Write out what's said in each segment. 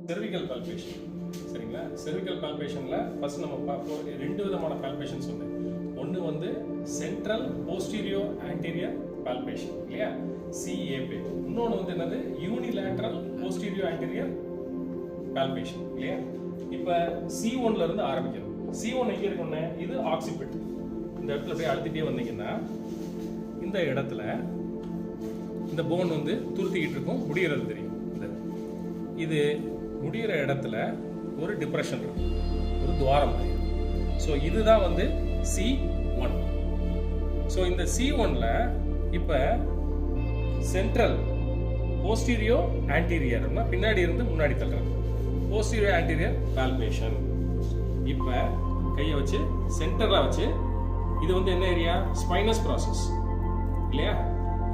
cervical palpation. சரிங்களா? cervical palpationல first நம்ம பார்ப்போம் ரெண்டு விதமான palpations உண்டு. ஒன்னு வந்து central posterior anterior palpation இல்லையா? CAP. இன்னொன்னு வந்து என்னது unilateral posterior anterior palpation இல்லையா? இப்போ C1 ல இருந்து ஆரம்பிக்கிறோம். C1 எங்க இருக்குன்னு இது occiput. இந்த இடத்துல அப்படியே அழுத்திட்டே வந்தீங்கன்னா இந்த இடத்துல இந்த போன் வந்து துருத்திக்கிட்டு இருக்கும், முடியறது தெரியும். இது முடிகிற இடத்துல ஒரு டிப்ரெஷன் இருக்கும், ஒரு துவாரம் மாதிரி. ஸோ இதுதான் வந்து C1. ஸோ இந்த C1ல இப்போ சென்ட்ரல் போஸ்டீரியோ ஆன்டீரியர்னா பின்னாடி இருந்து முன்னாடி தள்ளுறது, போஸ்டீரியோ ஆன்டீரியர் பால்பேஷன். இப்போ கையை வச்சு சென்டரில் வச்சு இது வந்து என்ன ஏரியா? ஸ்பைனஸ் ப்ராசஸ் இல்லையா?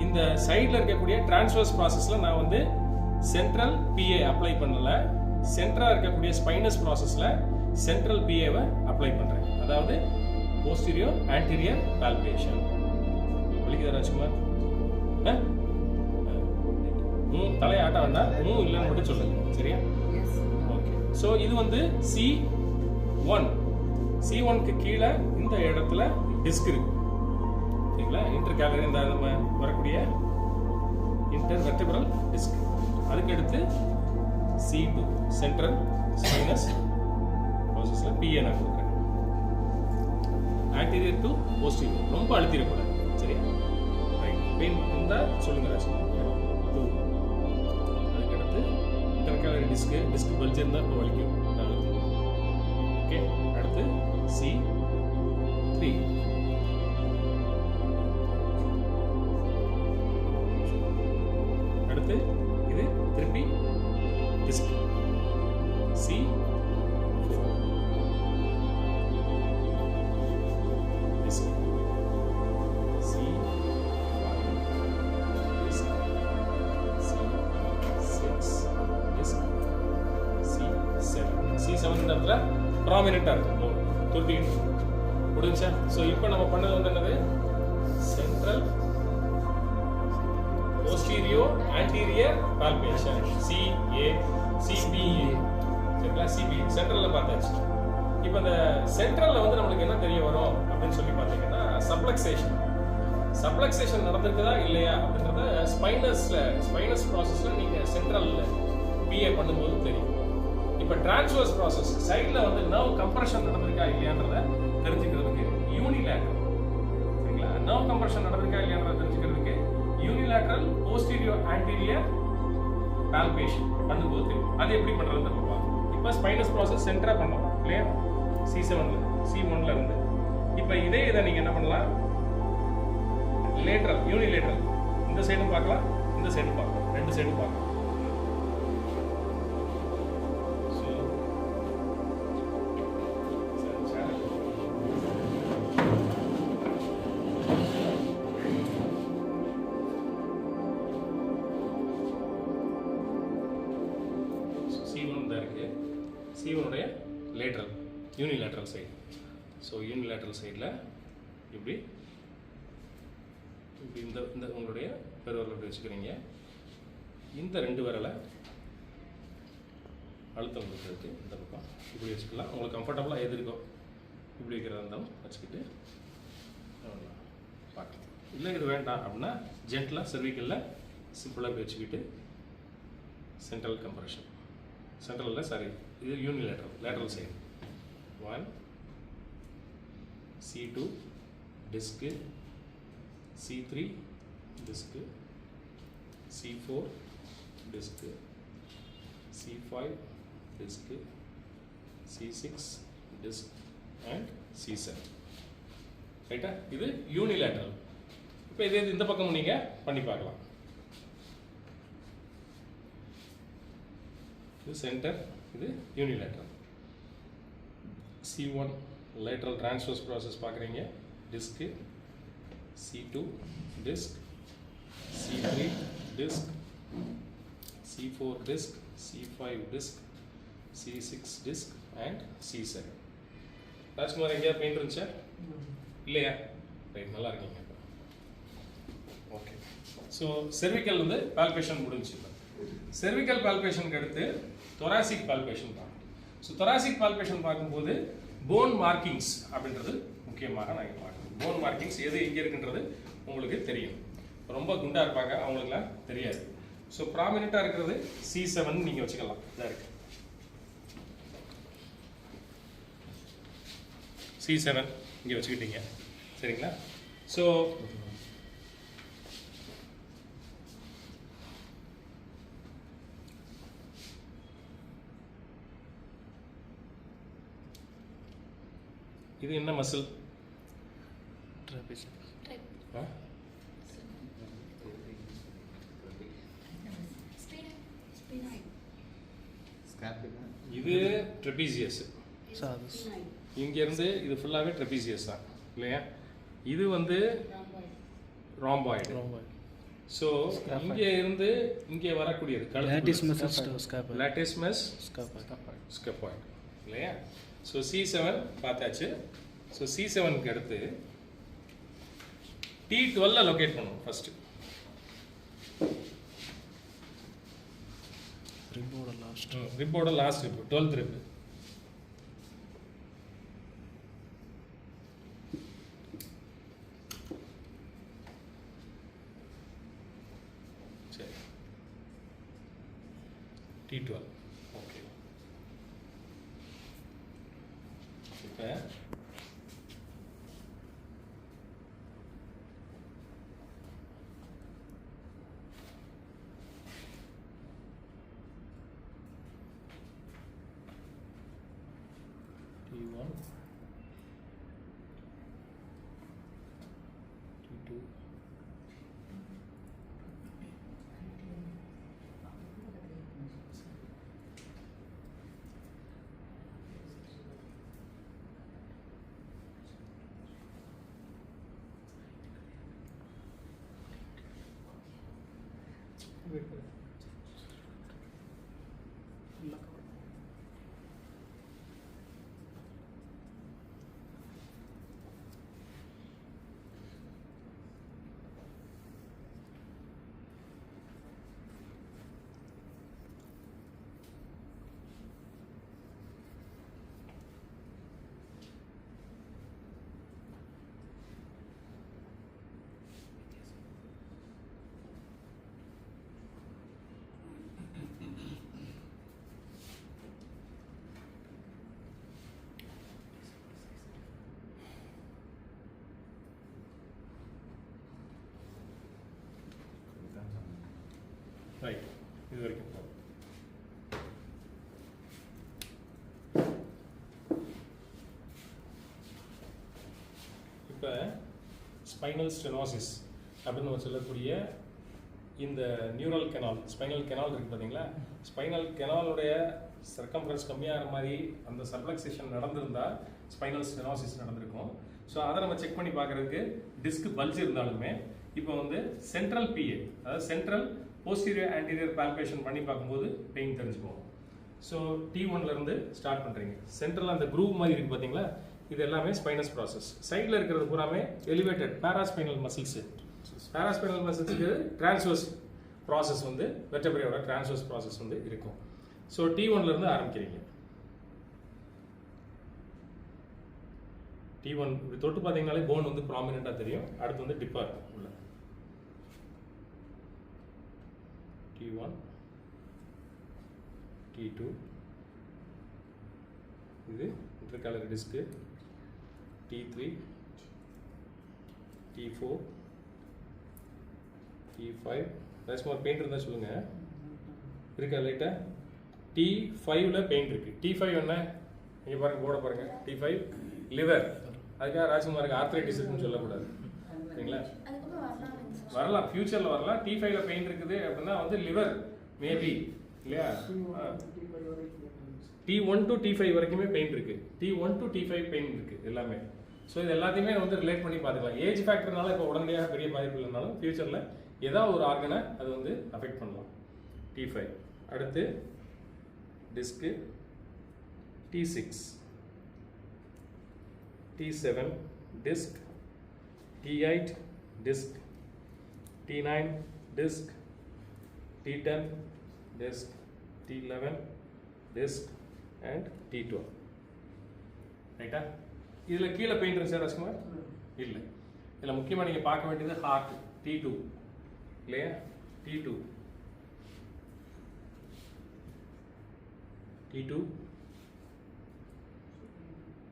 இந்த சைடில் இருக்கக்கூடிய டிரான்ஸ்வர்ஸ் ப்ராசஸில் நான் வந்து சென்ட்ரல் பிஏ அப்ளை பண்ணல, சென்ட்ரா இருக்கக்கூடிய ஸ்பைனஸ் ப்ராசஸ்ல சென்ட்ரல் பிஏவை அப்ளை பண்றேன். அதாவது போஸ்டீரியோ ஆன்டீரியர் பால்பேஷன். வலிக்குதா ராஜ்குமார்? தலையை ஆட்ட வேண்டாம், இல்லைன்னு மட்டும் சொல்லுங்க, சரியா? ஓகே. ஸோ இது வந்து C1. C1க்கு கீழே இந்த இடத்துல டிஸ்க் இருக்கு, சரிங்களா? இன்டர்கேலரி இந்த நம்ம வரக்கூடிய இன்டர்வெர்டிபிரல் டிஸ்க். அதுக்கு அடுத்து C2 சென்ட்ரல் ஸ்பைனஸ் ப்ராசஸ்ல PA நான் கொடுக்குறேன். ஆன்டீரியர் டு போஸ்டீரியர், ரொம்ப அழுத்திடக்கூடாது, சரியா? ரைட். பெயின் இருந்தால் சொல்லுங்க ராஜ். 2. அதுக்கு அடுத்து இன்டர்கேலரி டிஸ்க் பல்ஜ் இருந்தால் இப்போ வலிக்கும், ஓகே. அடுத்து C3. அடுத்து இது திருப்பி disk C4 disc C5 disc C6 disk C7 இந்த இடத்துல ப்ராமினென்ட்டாக இருக்கும், துருட்டிக்கிட்டு முடிஞ்சா. ஸோ இப்போ நம்ம பண்ணது வந்து என்னது? Central posterior anterior palpation CPA. சரிங்களா? CPA சென்ட்ரல்ல பார்த்தாச்சு. இப்போ இந்த சென்ட்ரல்ல வந்து நம்மளுக்கு என்ன தெரிய வரும் அப்படின்னு சொல்லி பார்த்தீங்கன்னா சப்ளக்சேஷன் நடந்திருக்குதா இல்லையா அப்படின்றத ஸ்பைனஸ் ப்ராசஸ்ல நீங்க சென்ட்ரல்ல PA பண்ணும்போது தெரியும். இப்போ டிரான்ஸ்வர்ஸ் ப்ராசஸ் சைட்ல வந்து நர்வ் கம்ப்ரஷன் நடந்திருக்கா இல்லையான்றத தெரிஞ்சுக்கிறதுக்கு யூனிலேட்டரல், சரிங்களா? நர்வ் கம்ப்ரஷன் நடந்திருக்கா இல்லையான்றத தெரிஞ்சுக்கிறதுக்கு யூனிலேட்டரல் போஸ்டீரியோ ஆன்டீரியர் பால்பேஷன் பண்ணும்போது தெரியும். அது எப்படி பண்றதுன்னு நம்ம பார்ப்போம். இப்போ ஸ்பைனஸ் ப்ராசஸ் சென்டரா பண்ணோம் இல்லையா? C7ல C1ல இருந்து. இப்போ இதை நீங்க என்ன பண்ணலாம்? லேட்டரல் யூனிலேட்டரல், இந்த சைடும் பார்க்கலாம், இந்த சைடும் பார்க்கலாம், ரெண்டு சைடும் பார்க்கலாம். C1 lateral unilateral side. So unilateral சைடில் இப்படி இந்த உங்களுடைய பெருவரலை இப்படி வச்சுக்கிறீங்க. இந்த ரெண்டு விரலை அழுத்தம் கொடுக்கறதுக்கு இந்த பக்கம் இப்படி வச்சுக்கலாம். உங்களுக்கு கம்ஃபர்டபுளாக எது இருக்கோ இப்படி வைக்கிறதா இருந்தாலும் வச்சுக்கிட்டு பார்க்கலாம். இல்லை இது வேண்டாம் அப்படின்னா ஜென்டலாக செர்விக்கலில் சிம்பிளாக இப்படி வச்சுக்கிட்டு சென்ட்ரல் கம்ப்ரெஷன். சென்ட்ரலில் சாரி, இது lateral side. 1 C2 disc, C3 disc, C4 disc, C5 disc, C6 disc and C7. ரைட்டா? இது யூனிலேட்ரல். இப்போ இதே இந்த பக்கம் நீங்கள் பண்ணி பார்க்கலாம். இது சென்டர், இது unilateral. C1 lateral transverse process பார்க்குறீங்க, disc, C2 disc, C3 disc, C4 disc, C5 disc, C6 disc and C7. Rajkumar எங்கேயா பெயின் இருந்துச்சா? இல்லையா? ரைட், நல்லா இருக்கீங்க. ஓகே. ஸோ செர்விக்கல் வந்து பால்பேஷன் முடிஞ்சு. cervical palpation அடுத்து thoracic palpation பார்க்கணும். ஸோ thoracic palpation பார்க்கும்போது bone markings அப்படின்றது முக்கியமாக நாங்கள் பார்க்கணும். bone markings எது எங்கே இருக்குன்றது உங்களுக்கு தெரியும். ரொம்ப குண்டா இருப்பாங்க, அவங்களுக்குலாம் தெரியாது. ஸோ ப்ராமினெண்ட்டாக இருக்கிறது C7 நீங்கள் வச்சுக்கலாம். இதாக இருக்கு C7 இங்கே வச்சுக்கிட்டீங்க, சரிங்களா? ஸோ இது என்ன மசில்? இது ட்ரெபீசியஸ். இங்க இருந்து இது ஃபுல்லாவே ட்ரெபீசியஸ் தான் இல்லையா? இது வந்து ராம்பாய்டு. ஸோ இங்கே இருந்து இங்கே வரக்கூடியது லாட்டிஸ்மஸ் ஸ்கப்பாய்டு இல்லையா? ஸோ C7 பார்த்தாச்சு. ஸோ C7க்கு அடுத்து T12 லொகேட் பண்ணுவோம். ஃபர்ஸ்ட் ரிப்போட லாஸ்ட் ரிப் 12th ரிப். சரி, T12 ஓகே. இப்போ T1 T2 ரைட், இது வரைக்கும் போகும். இப்போ ஸ்பைனல் ஸ்டெனோசிஸ் அப்படின்னு நம்ம சொல்லக்கூடிய இந்த நியூரல் கெனால், ஸ்பைனல் கெனால் இருக்குது பார்த்தீங்களா? ஸ்பைனல் கெனாலுடைய சர்க்கம்ஃபரன்ஸ் கம்மியாகிற மாதிரி அந்த சப்ளக்சேஷன் நடந்திருந்தால் ஸ்பைனல் ஸ்டெனோசிஸ் நடந்திருக்கும். ஸோ அதை நம்ம செக் பண்ணி பார்க்குறதுக்கு டிஸ்க் பல்ஜ் இருந்தாலுமே இப்போ வந்து சென்ட்ரல் PA, அதாவது சென்ட்ரல் போஸ்டீரியர் ஆன்டீரியர் பால்பேஷன் பண்ணி பார்க்கும்போது பெயின் தெரிஞ்சுக்குவோம். ஸோ T1 இருந்து ஸ்டார்ட் பண்ணுறீங்க. சென்ட்ரல் அந்த க்ரூவ் மாதிரி இருக்குது பார்த்தீங்களா? இது எல்லாமே ஸ்பைனஸ் ப்ராசஸ். சைடில் இருக்கிறது பூராமே எலிவேட்டட் பேராஸ்பைனல் மசில்ஸு. பேராஸ்பைனல் மசில்ஸுக்கு டிரான்ஸ்வர்ஸ் ப்ராசஸ் வந்து வெர்டெப்ரேயோட டிரான்ஸ்வர்ஸ் ப்ராசஸ் வந்து இருக்கும். ஸோ T1 இருந்து ஆரம்பிக்கிறீங்க. T1 இப்படி தொட்டு பார்த்தீங்கனாலே போன் வந்து ப்ராமினெண்ட்டாக தெரியும். அடுத்து வந்து டிப்பாக இருக்கும் உள்ள. T1 T2 இது இன்டர்காலர் disk. T3 T4 T5 ரேஸ்மார் paint இருந்தால் சொல்லுங்க. இருக்கா லைட்டா? T5ல பெயிண்ட் இருக்கு. T5 என்ன? இங்கே பாருங்க, போர்டை பாருங்க. T5 liver. அதுக்காக ராஜ்குமாருக்கு ஆர்த்ரைட்டிஸ் இருக்குன்னு சொல்லக்கூடாது, சரிங்களா? வரலாம், ஃபியூச்சரில் வரலாம். T5ல பெயின் இருக்குது அப்படின்னா வந்து லிவர் மேபி இல்லையா? T1 to T5 வரைக்குமே பெயின் இருக்கு. T1 to T5 பெயின் இருக்கு எல்லாமே. ஸோ இது எல்லாத்தையுமே வந்து ரிலேட் பண்ணி பார்த்துக்கலாம். ஏஜ் ஃபேக்டர்னால இப்போ உடனடியாக பெரிய பாதிப்பு இல்லைனாலும் ஃபியூச்சரில் ஏதாவது ஒரு ஆர்கனை அது வந்து அஃபெக்ட் பண்ணலாம். T5 அடுத்து disc. T6 T7 disk. T8 disk. T9 disk. T10 disc T11 disc and T12 ரைட்டா. இதில் கீழே பெயிண்ட் இருந்துச்சா ராஜ்குமார்? இல்லை. இதில் முக்கியமாக நீங்கள் பார்க்க வேண்டியது ஹார்ட் T2 இல்லையா? T2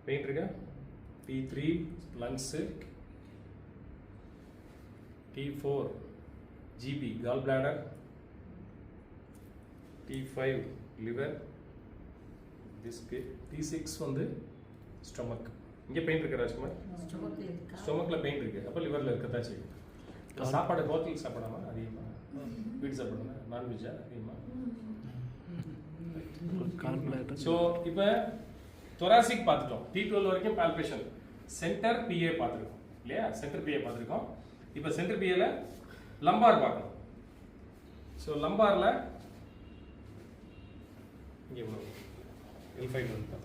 பெயிண்ட் இருக்கா? T3 lungs, T4 GB gall bladder, T5 liver, disc, T6 வந்து ஸ்டொமக். இங்கே பெயிண்ட் இருக்கு ராஜ்குமார்? ஸ்டொமக்கில் பெயிண்ட் இருக்கு, அப்போ லிவரில் இருக்கத்தான் செய்யும். சாப்பாடு ஹோட்டல் சாப்பிடாமா அதிகமாக? வீட்டு சாப்பிடணும், நான்வெஜ்ஜா அதிகமாக? ஸோ இப்போ தொராசிக் பார்த்துட்டோம், T12 வரைக்கும் பால்பேஷன். சென்டர் PA பார்த்துருக்கோம் இல்லையா? சென்டர் PA பார்த்துருக்கோம். இப்போ சென்டர் PAல லம்பார் பார்க்கணும். ஸோ லம்பாரில் இங்கே L5 வந்து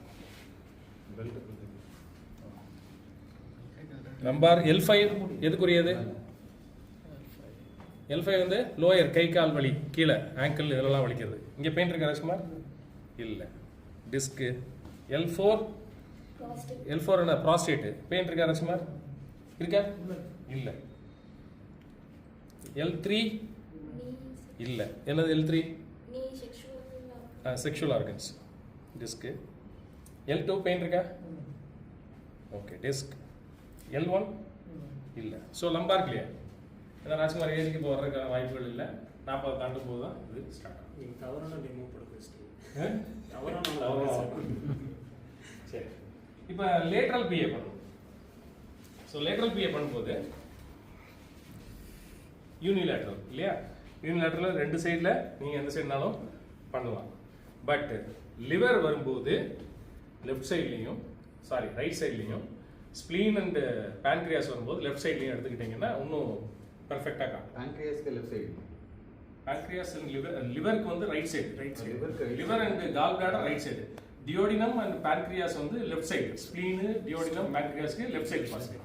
லம்பார் L5 எதுக்குரியது? L5 வந்து லோயர், கை கால் வலி, கீழே ஆங்கிள் இதெல்லாம் வலிக்கிறது. இங்கே பெயிண்ட் இருக்கா ராஜ்குமார்? இல்லை. டிஸ்க்கு L4 என்ன? ப்ராஸ்டேட்டு. பெயிண்ட் இருக்கா ராஜ்குமார்? இருக்கா? இல்லை. L3 இல்லை. என்னது L3? Sexual organs. Disc. L2 paint இருக்கா? ஓகே. டிஸ்க். L1 இல்லை. So lumbar clear. ஏன்னா ராஜ்குமார் ஏஜுக்கு இப்போ வர்றதுக்கான வாய்ப்புகள் இல்லை. 40 தாண்டும் போது தான் இது ஸ்டார்ட் ஆகும். நீங்கள் தவறான ரிமூவ் பண்ண சரி. இப்போ லேட்ரல் PA பண்ணணும். ஸோ லேட்ரல் PA பண்ணும்போது யூனிலேட்ரல் இல்லையா? யூனிலேட்ரல் ரெண்டு சைடில் நீங்கள் எந்த சைடுனாலும் பண்ணலாம். பட் லிவர் வரும்போது லெஃப்ட் சைட்லேயும் ரைட் சைட்லேயும், ஸ்ப்ளீன் அண்ட் பேன்க்ரியாஸ் வரும்போது லெஃப்ட் சைட்லேயும் எடுத்துக்கிட்டிங்கன்னா இன்னும் பர்ஃபெக்டாக காட்டும். பேன்க்ரியாஸ்க்கு லெஃப்ட் சைடு, பேன்க்ரியாஸ் அண்ட் லிவருக்கு வந்து right side. Liver and gall bladder right side, duodenum and pancreas வந்து லெஃப்ட் சைடு. ஸ்ப்ளீன், டியோடினம், பேன்க்ரியாஸ்க்கு left side positive.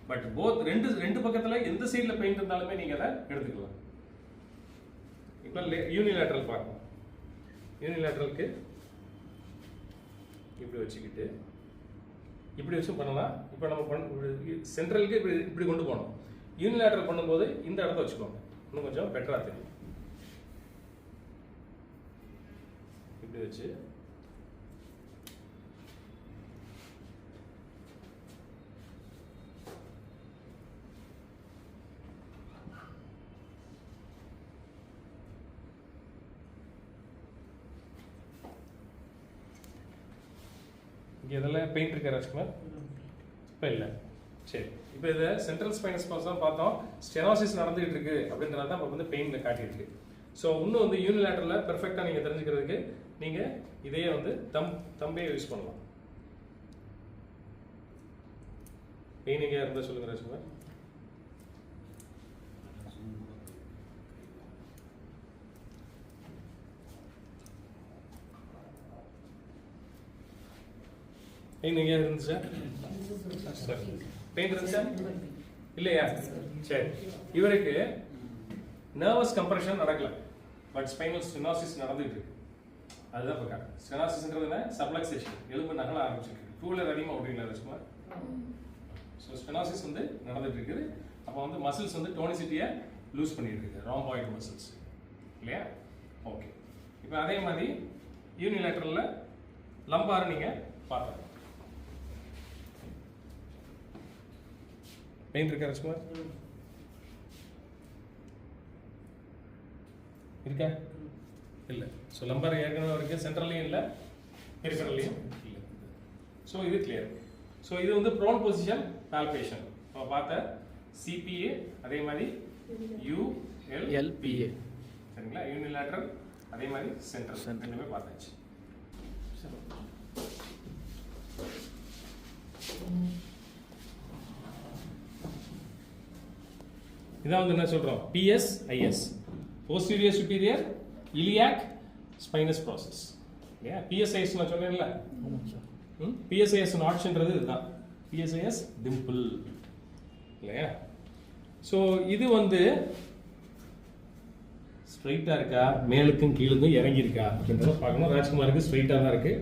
But both ரெண்டு பக்கத்தில் எந்த சைடில் பெயிண்ட் இருந்தாலுமே நீங்கள் அதை எடுத்துக்கலாம். இப்போ யூனிலேட்ரல் பார்க்கணும். யூனிலேட்ரலுக்கு இப்படி வச்சுக்கிட்டு இப்படி வச்சு பண்ணலாம். இப்போ நம்ம சென்ட்ரலுக்கு இப்படி கொண்டு போகணும். யூனிலேட்ரல் பண்ணும்போது இந்த இடத்த வச்சுக்கோங்க, இன்னும் கொஞ்சம் பெட்டராக தெரியும். இப்படி வச்சு இங்கே இதெல்லாம் பெயிண்ட் இருக்கா ராஜ்குமார்? இப்போ இல்லை. சரி, இப்போ இதை சென்ட்ரல் ஸ்பைனஸ் தான் பார்த்தோம். ஸ்டெனோசிஸ் நடந்துகிட்டு இருக்கு அப்படின்றத தான் இப்போ வந்து பெயினில் காட்டியிருக்கு. ஸோ இன்னும் வந்து யூனிலேட்டரில் பெர்ஃபெக்டாக நீங்கள் தெரிஞ்சுக்கிறதுக்கு நீங்கள் இதையே வந்து தம்பே யூஸ் பண்ணலாம். பெயின் எங்கேயா இருந்தால் சொல்லுங்க ராஜ்குமார். பெயின் எங்கேயா இருந்துச்சா? சரி, பெயின் இருந்துச்சா இல்லையா? சரி, இவருக்கு நர்வஸ் கம்ப்ரெஷன் நடக்கல, பட் ஸ்பைனல் ஸ்டெனோசிஸ் நடந்துட்டு இருக்கு. அதுதான் இப்போ காட்டு. ஸ்டெனோசிஸ்ன்றது என்ன? சப்ளக்சேஷன், எலும்பு நகல ஆரம்பிச்சிருக்கு. டூலர் அதிகமாக ஓடுறீங்களா ராஜ்குமார்? ஸோ ஸ்டெனோசிஸ் வந்து நடந்துட்டு இருக்குது. அப்போ வந்து மசில்ஸ் வந்து டோனிசிட்டியை லூஸ் பண்ணிட்டு இருக்கு, ராம்பாய்டு மசில்ஸ் இல்லையா? ஓகே. இப்போ அதே மாதிரி யூனிலேட்டரில் லம்பார் நீங்கள் பார்க்கலாம். பெயின் இருக்கா ராஜ்குமார்? இருக்கா? இல்லை. ஸோ லம்பார் ஏற்கனவே இருக்குது, சென்ட்ரல்லையும் இல்லை, பெரிஃபெரல்லையும் இல்லை. ஸோ இது கிளியர். ஸோ இது வந்து ப்ரோன் பொசிஷன் பால்பேஷன். இப்போ பார்த்த CPA, அதே மாதிரி ULPA, சரிங்களா? யூனிலேட்ரல், அதே மாதிரி சென்ட்ரல், ரெண்டுமே பார்த்தாச்சு. இதான் வந்து என்ன சொல்றோம்? PSIS, posterior superior iliac spinous process. இல்லையா? PSIS நான் சொன்னேன்ல, PSIS நாட்ச்ன்றது இதுதான். PSIS டிம்பிள் இல்லையா? ஸோ இது வந்து ஸ்ட்ரைட்டாக இருக்கா, மேலுக்கும் கீழுக்கும் இறங்கி இருக்கா அப்படின்றத பார்க்கணும். ராஜ்குமாருக்கு ஸ்ட்ரைட்டாக தான் இருக்கு,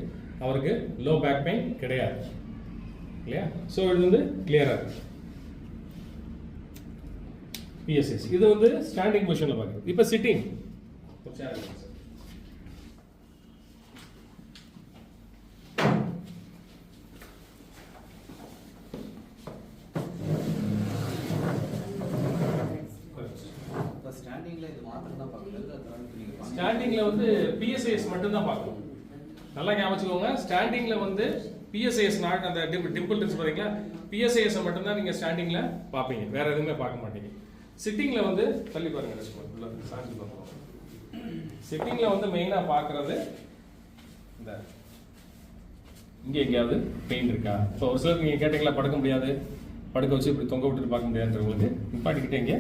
அவருக்கு லோ பேக் பெயின் கிடையாது இல்லையா? ஸோ இது வந்து கிளியராக இருக்கு. PSS இது வந்து ஸ்டாண்டிங் பொசிஷனில் பார்க்குறது. இப்போ சிட்டிங் ஸ்டாண்டிங்ல வந்து PSIS மட்டும் தான் பார்க்கணும். நல்லா ஞாபகம் வச்சுக்கோங்க. ஸ்டாண்டிங்ல வந்து PSIS அந்த டிம்பிள் இருக்கு பாத்தீங்களா, PSIS மட்டும் தான் நீங்க ஸ்டாண்டிங்ல பாப்பீங்க, வேற எதுவுமே பார்க்க மாட்டீங்க. சிட்டிங்ல வந்து தள்ளி பாருங்க, சாஞ்சி பாருங்க. சிட்டிங்ல வந்து மெயினா பார்க்கறது இந்த இங்க எங்கேயாவது பெயின் இருக்கா. இப்போ ஒரு சிலர் நீங்க கேட்டீங்களா படுக்க முடியாது, படுக்க வச்சு இப்படி தொங்க விட்டுட்டு பார்க்க முடியாதுன்றவங்களுக்கு நிப்பாட்டிக்கிட்டே இங்கே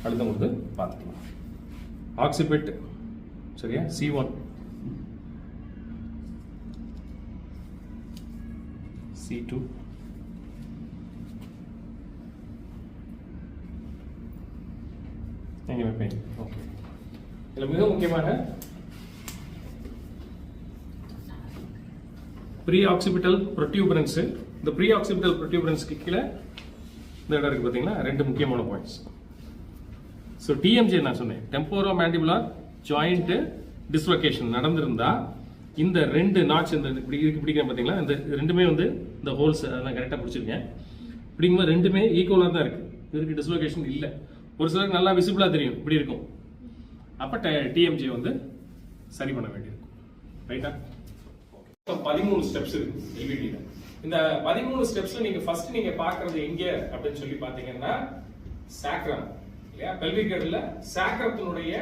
அழுத்தம் கொடுத்து பார்த்துக்கலாம். ஆக்சிபிட் சரியா, C1 C2 எங்கே வைப்பேன். ஓகே, இதில் மிக முக்கியமாக ப்ரீ ஆக்சிபிட்டல் ப்ரொட்யூபரன்ஸ். இந்த ப்ரீ ஆக்சிபிட்டல் ப்ரொட்யூபரன்ஸ்க்கு கீழே இந்த இடம் இருக்கு பார்த்தீங்கன்னா, ரெண்டு முக்கியமான பாயிண்ட்ஸ். ஸோ TMJ நான் சொன்னேன், டெம்போரோ மேண்டிபுலார் ஜாயிண்ட் டிஸ்லொகேஷன் நடந்திருந்தா இந்த ரெண்டு நாட்ச் இந்த பிடிக்கிறேன் பார்த்தீங்களா, இந்த ரெண்டுமே வந்து இந்த ஹோல்ஸ் அதெல்லாம் கரெக்டாக பிடிச்சிருக்கேன். பிடிக்கும்போது ரெண்டுமே ஈக்குவலாக தான் இருக்கு, இதுக்கு டிஸ்லொகேஷன் இல்லை. ஒரு சிலருக்கு நல்லா விசிபிளாக தெரியும் இப்படி இருக்கும், அப்போ TMJ வந்து சரி பண்ண வேண்டியிருக்கும். ரைட்டா? 13 ஸ்டெப்ஸ் இருக்கு LVT-ல. இந்த 13 ஸ்டெப்ஸ்ல நீங்க ஃபர்ஸ்ட் நீங்க பார்க்கறது எங்க அப்படின்னு சொல்லி பார்த்தீங்கன்னா சாக்ரம் இல்லையா, பெல்விக் ஹெட்ல சாக்ரத்தினுடைய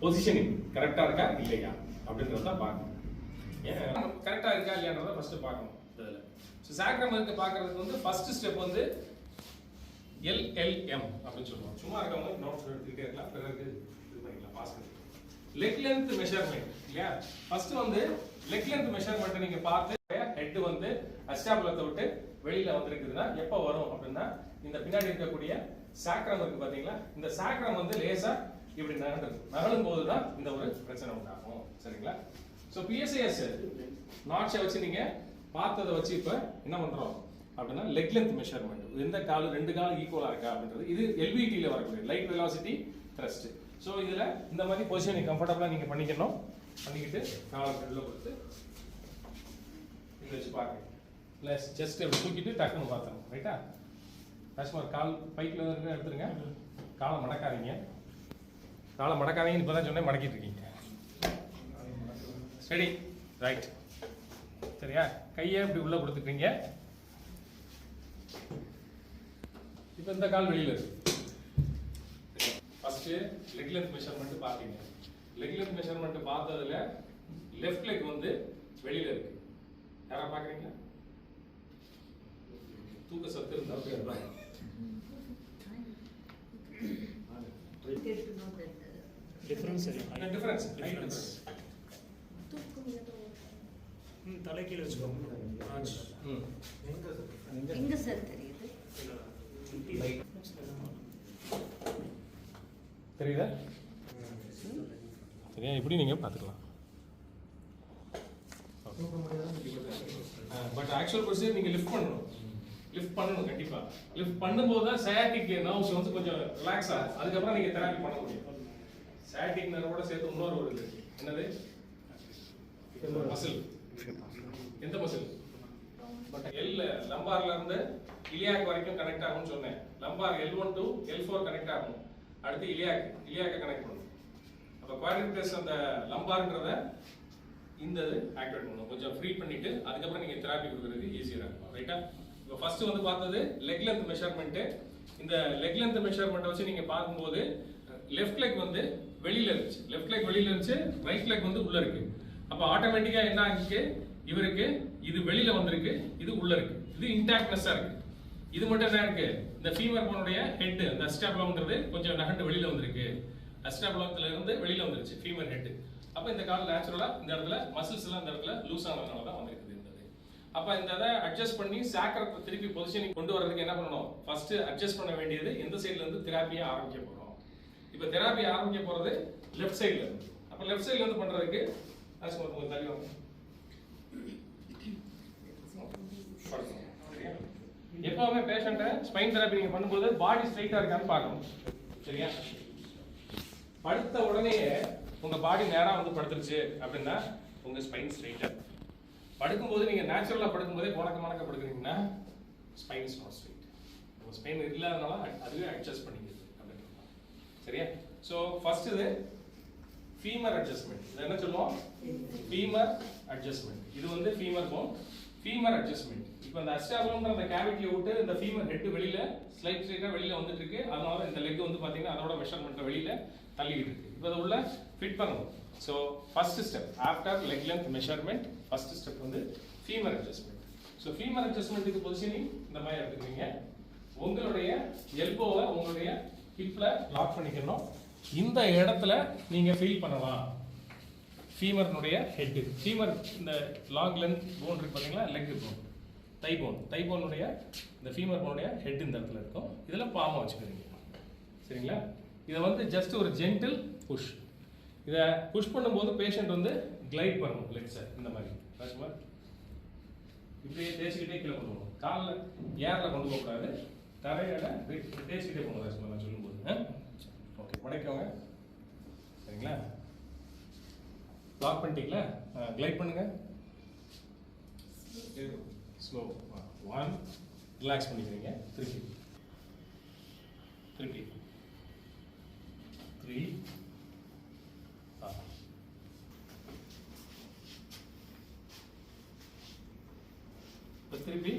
பொசிஷனிங் கரெக்டா இருக்கா இல்லையா அப்படின்றத பார்க்கணும். கரெக்டா இருக்கா இல்லையான்றத ஃபர்ஸ்ட் பார்க்கணும். இதுல ஸோ சாக்ரம் இருக்கு பார்க்கறதுக்கு வந்து ஃபர்ஸ்ட் ஸ்டெப் வந்து LLM அப்படின்னு சொல்லுவோம். சும்மா இருக்கவங்க நோட்ஸ் எடுத்துக்கிட்டே இருக்கலாம், பிறகு இது பண்ணிக்கலாம் பாஸ் பண்ணி. லெக் லென்த் மெஷர்மெண்ட் இல்லையா, ஃபர்ஸ்ட் வந்து லெக் லென்த் மெஷர்மெண்ட் நீங்க பார்த்து ஹெட் வந்து அஸ்டாபுலத்தை விட்டு வெளியில வந்திருக்குதுன்னா எப்போ வரும் அப்படின்னா, இந்த பின்னாடி இருக்கக்கூடிய சாக்ரம் இருக்கு பாத்தீங்களா, இந்த சாக்ரம் வந்து லேசா இப்படி நகலும் போதுதான் இந்த ஒரு பிரச்சனை உண்டாகும். சரிங்களா? ஸோ PSIS நாட்சை வச்சு நீங்க பார்த்ததை வச்சு இப்ப என்ன பண்றோம் அப்படின்னா லெக் லென்த் மெஷர்மெண்ட், எந்த கால் ரெண்டு கால் ஈக்குவலா இருக்கா அப்படின்றது. இது LVT-ல வரக்கூடிய லைட் வெலாசிட்டி த்ரஸ்ட். ஸோ இதுல இந்த மாதிரி பொசிஷன் கம்ஃபர்டபுளா நீங்க பண்ணிக்கணும். பண்ணிக்கிட்டு காலை உள்ள கொடுத்து இங்க வச்சு பாருங்க, இல்ல ஜஸ்ட் தூக்கிட்டு டக்குன்னு பார்த்தணும். ரைட்டா? கஸ்டமர் கால் பைக்ல இருக்க எடுத்துருங்க, காலை மடக்காதீங்க. காலை மடக்காதீங்கன்னு இப்பதான் சொன்னேன், மடக்கிட்டு இருக்கீங்க. சரி, ரைட். சரியா? கையை இப்படி உள்ள கொடுத்துக்கிறீங்க. இப்போ இந்த கால் வெளியில இருக்கு. ஃபர்ஸ்ட் லெக் லென்த் மெஷர்மெண்ட் பாத்தீங்க. லெக் லென்த் மெஷர்மெண்ட் பார்த்ததுல லெஃப்ட் லெக் வந்து வெளியில இருக்கு. யாரா பாக்குறீங்க? தூக்க சத்து இருந்தா டிஃபரன்ஸ் டிஃபரன்ஸ் தலை கீழ வச்சுக்கோங்க. எங்க சார் தெரியுது? தெரியுதா? சரியா? இப்படி நீங்க பாத்துக்கலாம். பட் ஆக்சுவல் ப்ரொசீஜர் நீங்க லிஃப்ட் பண்ணணும் கண்டிப்பா. லிஃப்ட் பண்ணும்போது தான் சயாட்டிக் நர்வ்ஸ் வந்து கொஞ்சம் ரிலாக்ஸ் ஆகும். அதுக்கப்புறம் நீங்க தெராப்பி பண்ண முடியும். சயாட்டிக் நர்வோட சேர்த்து இன்னொரு ஒரு இது என்னது, மசில். எந்த மசில்? லம்பார்ல இருந்து இலியாக் வரைக்கும் கனெக்ட் ஆகும்னு சொன்னேன். Lumbar L1 to L4 connect ஆகும். அடுத்து இலியாக்க கனெக்ட் பண்ணும். அப்ப குவாட்ரிபிளஸ் அந்த லம்பார்ன்றத இந்த ஆக்டிவேட் பண்ணணும். கொஞ்சம் ஃப்ரீ பண்ணிட்டு அதுக்கப்புறம் நீங்க தெராப்பி கொடுக்கறதுக்கு ஈஸியா இருக்கும். ரைட்டா? இப்போ ஃபர்ஸ்ட் வந்து பார்த்தது லெக் லென்த் மெஷர்மெண்ட். இந்த லெக் லென்த் மெஷர்மெண்ட் வச்சு நீங்க பார்க்கும்போது லெஃப்ட் லெக் வந்து வெளியில இருந்துச்சு, ரைட் லெக் வந்து உள்ள இருக்கு. அப்ப ஆட்டோமேட்டிக்கா என்ன ஆகிருக்கு, இவருக்கு இது வெளியில வந்திருக்கு, இது உள்ள இருக்கு, இது இன்டாக்ட்னஸா இருக்கு. இது மட்டும் என்ன இருக்கு, இந்த ஃபீமர் போனுடைய ஹெட் அந்த அஸ்டாபுலம்ங்கிறது கொஞ்சம் நகண்டு வெளியில வந்திருக்கு. அஸ்டாபுலத்துல இருந்து வெளியில வந்துருச்சு ஃபீமர் ஹெட். அப்ப இந்த கால் நேச்சுரலா இந்த இடத்துல மசில்ஸ் எல்லாம் இந்த இடத்துல லூஸ் ஆனதுனால தான் வந்திருக்குது. அப்ப இந்த இதை அட்ஜஸ்ட் பண்ணி சாக்கரத்தை திருப்பி பொசிஷனிங் கொண்டு வரதுக்கு என்ன பண்ணணும், ஃபர்ஸ்ட் அட்ஜஸ்ட் பண்ண வேண்டியது எந்த சைடுல இருந்து தெராப்பியை ஆரம்பிக்க போறோம். இப்ப தெராப்பி ஆரம்பிக்க போறது லெஃப்ட் சைடுல இருந்து. அப்ப லெஃப்ட் சைடுல இருந்து பண்றதுக்கு ராஜ்குமார் கொஞ்சம் தள்ளி வாங்க. படுக்கணும். சரியா? எப்பவுமே பேஷண்ட்டை ஸ்பைன் தெரப்பி நீங்க பண்ணும்போது பாடி ஸ்ட்ரைட்டா இருக்கான்னு பார்க்கணும். சரியா? படுத்த உடனே உங்க பாடி நேரா வந்து படுத்துருச்சு அப்படின்னா உங்க ஸ்பைன் ஸ்ட்ரைட்டா. படுக்கும்போது நீங்க நேச்சுரலா படுக்கும்போதே மணக்க படுக்கிறீங்கன்னா ஸ்பைன் இஸ் நாட் ஸ்ட்ரைட். உங்க ஸ்பைன் இல்லாதனால அதுவே அட்ஜஸ்ட் பண்ணிக்குது அப்படின்னு. சரியா? ஸோ ஃபர்ஸ்ட் இது ஃபீமர் அட்ஜஸ்ட்மெண்ட். இது என்ன சொல்லுவோம்? Femur adjustment. இது வந்து ஃபீமர் போன். Femur adjustment. இப்போ இந்த அஸ்டாபுலம்ன்ற அந்த கேவிட்டியை விட்டு இந்த ஃபீமர் ஹெட் வெளியில ஸ்ட்ரைட்டா வெளியில வந்துட்டு இருக்கு. அதனால இந்த லெக் வந்து பாத்தீங்கன்னா அதோட மெஷர்மெண்ட் வெளியில தள்ளிக்கிட்டு இருக்கு. இப்போ அதை உள்ள ஃபிட் பண்ணணும். So first step after leg length measurement first step வந்து ஃபீமர் அட்ஜஸ்ட்மெண்ட். ஸோ ஃபீமர் அட்ஜஸ்ட்மெண்ட்டுக்கு பொசிஷனிங் இந்த மாதிரி எடுத்துக்கிறீங்க. உங்களுடைய எல்போவை உங்களுடைய ஹிப்ல லாக் பண்ணிக்கணும். இந்த இடத்துல நீங்க ஃபீல் பண்ணலாம் ஃபீமர்னுடைய ஹெட். ஃபீமர் இந்த லாங் லென்த் போன் இருக்கு பாத்தீங்களா, லெக் போன், தை போனுடைய இந்த ஃபீமர் போனுடைய ஹெட் இந்த இடத்துல இருக்கும். இதுல பாமை வச்சுக்கிறீங்க. சரிங்களா? இதை வந்து ஜஸ்ட் ஒரு ஜென்டில் புஷ். இதை புஷ் பண்ணும்போது பேஷண்ட் வந்து கிளைட் பண்ணணும் லெக்ஸை இந்த மாதிரி. ராஜ்குமார் இப்படியே தேய்ச்சிக்கிட்டே கீழே கொண்டு போகணும். காலில் ஏரில் கொண்டு போகக்கூடாது, தரையோட தேய்ச்சிக்கிட்டே போகணும். ராஜ்குமார் நான் சொல்லும்போது ஓகே மடக்கவங்க. சரிங்களா? லாக் பண்ணிட்டீங்களா? கிளைட் பண்ணுங்க. ஸ்லோ 1 ரிலாக்ஸ் பண்ணிக்கிறீங்க. திருப்பி 3 திருப்பி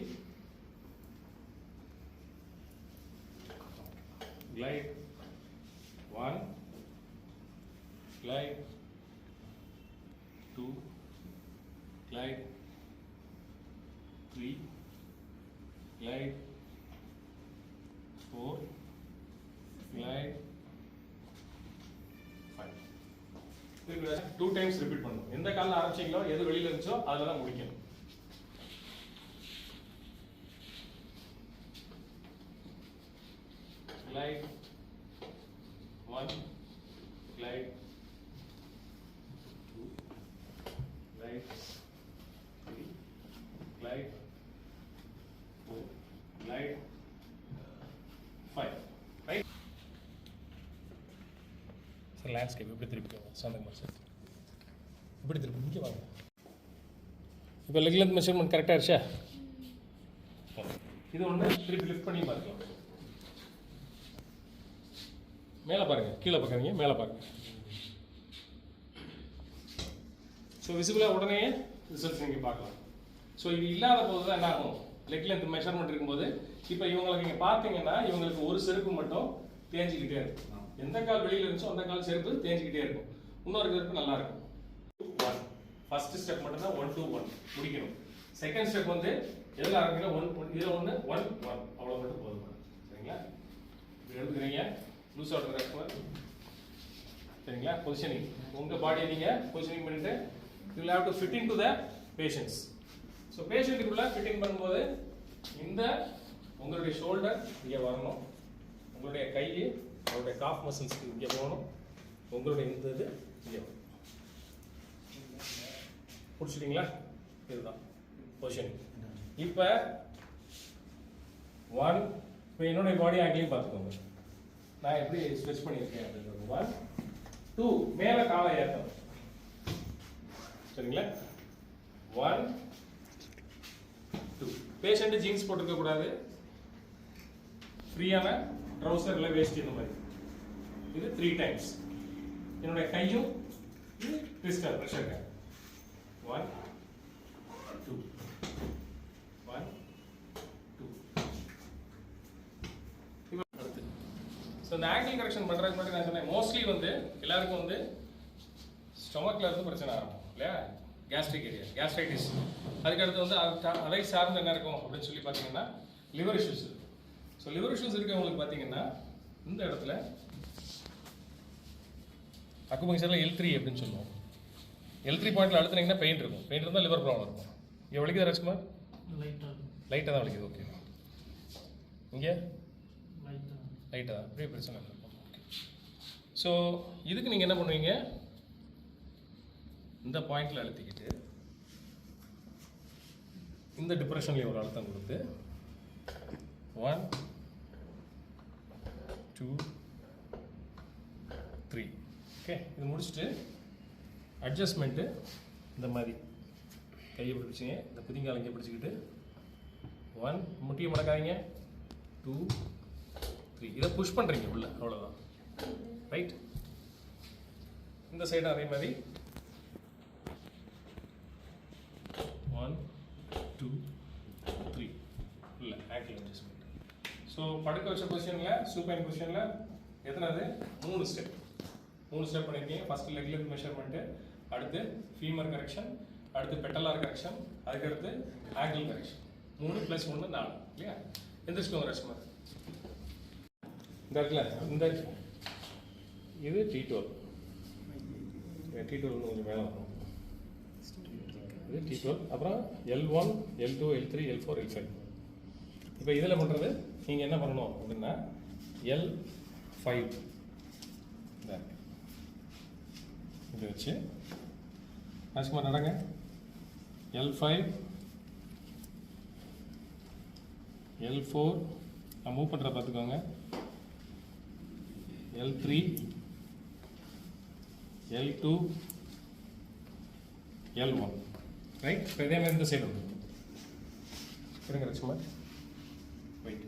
glide 1 glide 2 glide 3 glide 4 glide 5. 2 times repeat பண்ணணும். எந்த கால்ல ஆரம்பிச்சீங்களோ எது வெளியில இருந்துச்சோ அதுல தான் முடிக்கணும். glide 1 glide 2 glide 3 glide 4 glide 5. right? Sir landscape இப்படி திருப்பிக்கோங்க. சாந்தகுமார் சார் இப்படி திருப்பி இங்கே வாங்க. இப்போ லெக் லென்த் மெஷர்மெண்ட் கரெக்டாக இருச்சா? இது ஒன்று திருப்பி லிஃப்ட் பண்ணி பார்க்கலாம். மேலே பாருங்க, கீழே பார்க்குறீங்க, மேலே பாருங்க. ஸோ விசிபிளாக உடனே ரிசல்ட்ஸ் நீங்கள் பார்க்கலாம். ஸோ இது இல்லாத போது தான் என்ன ஆகும்? லெக் லென்த் மெஷர்மெண்ட் இருக்கும்போது இப்போ இவங்களுக்கு நீங்கள் பார்த்தீங்கன்னா இவங்களுக்கு ஒரு செருப்பு மட்டும் தேஞ்சிக்கிட்டே இருக்கும். எந்த கால் வெளியில் இருந்துச்சோ அந்த கால் செருப்பு தேஞ்சிக்கிட்டே இருக்கும். இன்னொரு செருப்பு நல்லா இருக்கும். 1 ஃபர்ஸ்ட் ஸ்டெப் மட்டும் தான் 1 to 1 முடிக்கணும். செகண்ட் ஸ்டெப் வந்து எதில் ஆரம்பிக்கணும்? 1 இதில் 1 1 1 அவ்வளோ மட்டும் போதும். சரிங்களா? இப்படி எடுத்துக்கிறீங்க. Loose out Rajkumar. சரிங்களா? பொசிஷனிங் உங்கள் பாடியை நீங்கள் பொசிஷனிங் பண்ணிட்டு you will have to fit in to the patients. ஸோ பேஷண்ட்டுக்குள்ள ஃபிட்டிங் பண்ணும்போது இந்த உங்களுடைய ஷோல்டர் இங்கே வரணும், உங்களுடைய கை உங்களுடைய காஃப் மசில்ஸ்க்கு இங்கே போகணும், உங்களுடைய இந்த இது இங்கே வரும். பிடிச்சிட்டிங்களா? இதுதான் பொசிஷனிங். இப்போ 1 இப்போ என்னுடைய பாடி ஆங்கிலையும் பார்த்துக்கோங்க. நான் எப்படி ஸ்ட்ரெச் பண்ணியிருக்கேன் அப்படின்றது. 1 2 மேலே காலை ஏற்றணும். சரிங்களா? 1 2 பேஷண்ட் ஜீன்ஸ் போட்டுக்க கூடாது, ஃப்ரீயான ட்ரௌசர் இல்லை வேஸ்ட் இந்த மாதிரி. இது 3 டைம்ஸ். என்னுடைய கையும் இது ட்விஸ்டர் ப்ரெஷர். 1 2 1 2. அடுத்து ஸோ இந்த ஆங்கிள் கரெக்ஷன் பண்ணுறதுக்கு முன்னாடி நான் சொன்னேன் மோஸ்ட்லி வந்து எல்லாருக்கும் வந்து ஸ்டொமக்கில் இருந்து பிரச்சனை ஆகும் இல்லையா? Gastric area, gastritis. அதுக்கடுத்து வந்து அதை சார்ந்து என்ன இருக்கும் அப்படின்னு சொல்லி பார்த்தீங்கன்னா லிவர் இஷ்யூஸ் இருக்கும். ஸோ லிவர் இஷ்யூஸ் இருக்கவங்களுக்கு பார்த்தீங்கன்னா இந்த இடத்துல அக்குபங்க்சரில் L3 அப்படின்னு சொல்லுவோம். L3 பாயிண்ட்ல அழுத்தினீங்கன்னா பெயின் இருக்கும். பெயின் இருந்தால் லிவர் ப்ராப்ளம் இருக்கும். இங்கே வலிக்குது ராஜ்குமார்? லைட்டாக தான் வலிக்குது. ஓகே. இங்கே லைட்டாக தான், பெரிய பிரச்சனை இல்லை. ஓகே. ஸோ இதுக்கு நீங்கள் என்ன பண்ணுவீங்க, இந்த பாயிண்டில் அழுத்திக்கிட்டு இந்த டிப்ரெஷன்லேயே ஒரு அழுத்தம் கொடுத்து 1 2 3. ஓகே, இது முடிச்சுட்டு அட்ஜஸ்ட்மெண்ட்டு இந்த மாதிரி கையை பிடிச்சிங்க, இந்த குதிங்கால் இங்கே பிடிச்சிக்கிட்டு 1, முட்டியை மடக்காதீங்க, 2 3. இதை புஷ் பண்ணுறீங்க உள்ள, அவ்வளோதான். ரைட், இந்த சைடு அதே மாதிரி 1 2 3 இல்லை ஆங்கிள் அட்ஜஸ்ட்மெண்ட். ஸோ படுக்க வச்ச பொசிஷனில், சூப்பைன் பொசிஷனில் எத்தனாவது 3 ஸ்டெப் பண்ணியிருக்கீங்க. ஃபஸ்ட்டு லெக் மெஷர்மெண்ட்டு, அடுத்து ஃபீமர் கரெக்ஷன், அடுத்து பெட்டலார் கரெக்ஷன், அதுக்கடுத்து ஆங்கிள் கரெக்ஷன். 3 + 1 4 இல்லையா? எந்திரிச்சுக்கோங்க ரஷ்மர். இந்த இருக்குல்ல, இந்த இது T12. T12 கொஞ்சம் மேலே வரும். இது T12. அப்புறம் L1 L2 L3 L4 L5. இப்போ இதில் பண்ணுறது நீங்கள் என்ன பண்ணணும் அப்படின்னா L5 இப்படி வச்சு ராஜ்குமார் நடங்க. L5 L4 நான் மூவ் பண்ணுற பார்த்துக்கோங்க. L3 L2 L1. ரைட், இப்போ இதே மாதிரி இந்த சைடு வந்து இருங்க ராஜ்குமார். வெயிட்,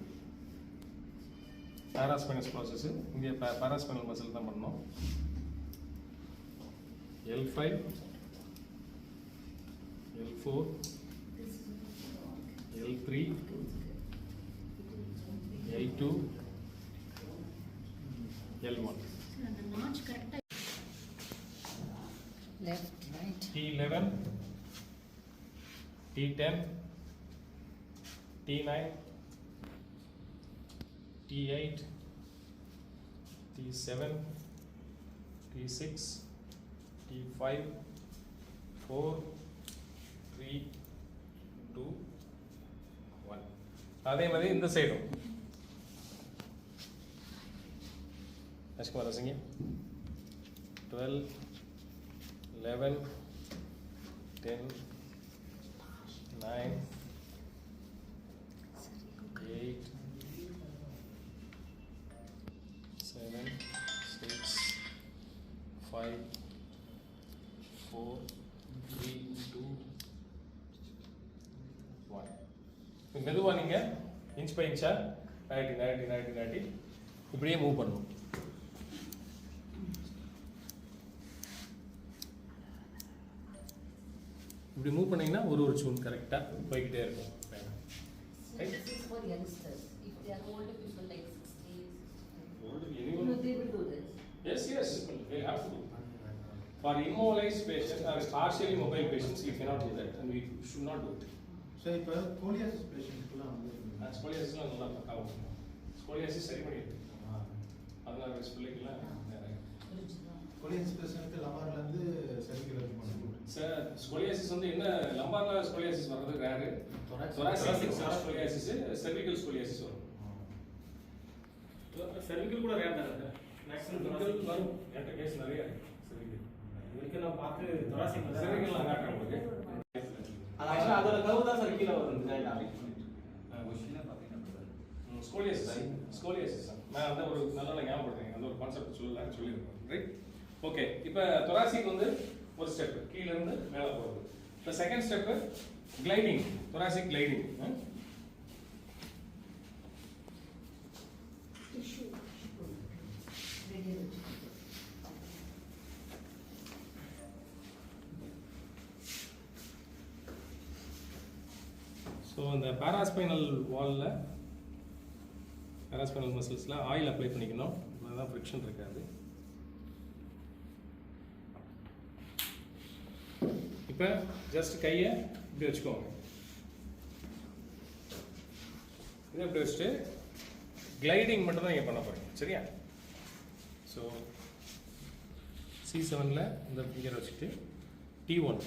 பாராஸ்பைனஸ் ப்ராசஸ் இங்கே பாராஸ்பைனல் மசில் தான் பண்ணணும். L5 L4 L3 L2 L1. Left, right. T11 T10 T9 T8 T7 T6 T5 4 3 2 1. அதே மாதிரி இந்த சைடும் ராஜ்குமார் ரசிங்க. 12 11 10 9 8 7 6 5 4 3 2 1. மெதுவாக நீங்கள் இன்ச் பை இன்ச்சா 90 இப்படியே மூவ் பண்ணணும். இப்படி மூவ் பண்ணீங்கன்னா ஒரு சூன் கரெக்டாக போய்கிட்டே இருக்கும். This is for youngsters. If they are older people like 60s, they will do this. Yes, they have to do. For immobilized patients or partially mobile patients, you cannot do that, and we should not do it. So, இப்போ scoliosis பேஷண்ட்க்குலாம் வந்து ஸ்கோலியாசிஸ்லாம் நல்லா பக்காவும் scoliosis சரி பண்ணிடுது. அதனால பிள்ளைக்கெல்லாம் scoliosis பேஷண்ட்க்கு லம்பார்லேருந்து cervical வரைக்கும் பண்ணுவோம். Sir scoliosis வந்து என்ன, லம்பார்ல ஸ்கோலியாசிஸ் வர்றது rare. thoracic scoliosis, cervical scoliosis வரும். cervical கூட ரேர் தான் சார். மேக்ஸிமம் cervical வரும். என்கிட்ட கேஸ் நிறைய இருக்கு cervical. இதுக்கு நான் பார்த்து thoracic cervical நான் காட்டுறேன் உங்களுக்கு. ஆக்சுவலா அதோட கர்வ் தான் சார் கீழ வருது ரைட்டா. ஸ்கோலியாசிஸ் நான் அந்த ஒரு நல்ல ஞாபகப்படுத்துறேன், அந்த ஒரு கான்செப்ட் சொல்லியிருக்கேன். Right, okay. இப்போ thoracic வந்து ஒரு ஸ்டெப் கீழ இருந்து மேலே போகிறது. இப்போ second step gliding, thoracic gliding. So இந்த பாராஸ்பைனல் வாலில், பாராஸ்பைனல் மசில்ஸில் ஆயில் அப்ளை பண்ணிக்கணும். அதுதான் ஃப்ரிக்ஷன் இருக்காது. இப்போ ஜஸ்ட் கையை இப்படி வச்சுக்கோங்க. இதை இப்படி வச்சுட்டு கிளைடிங் மட்டும் தான் இங்கே பண்ண போகிறீங்க, சரியா? ஸோ C7ல் இந்த ஃபிங்கர் வச்சுட்டு T1,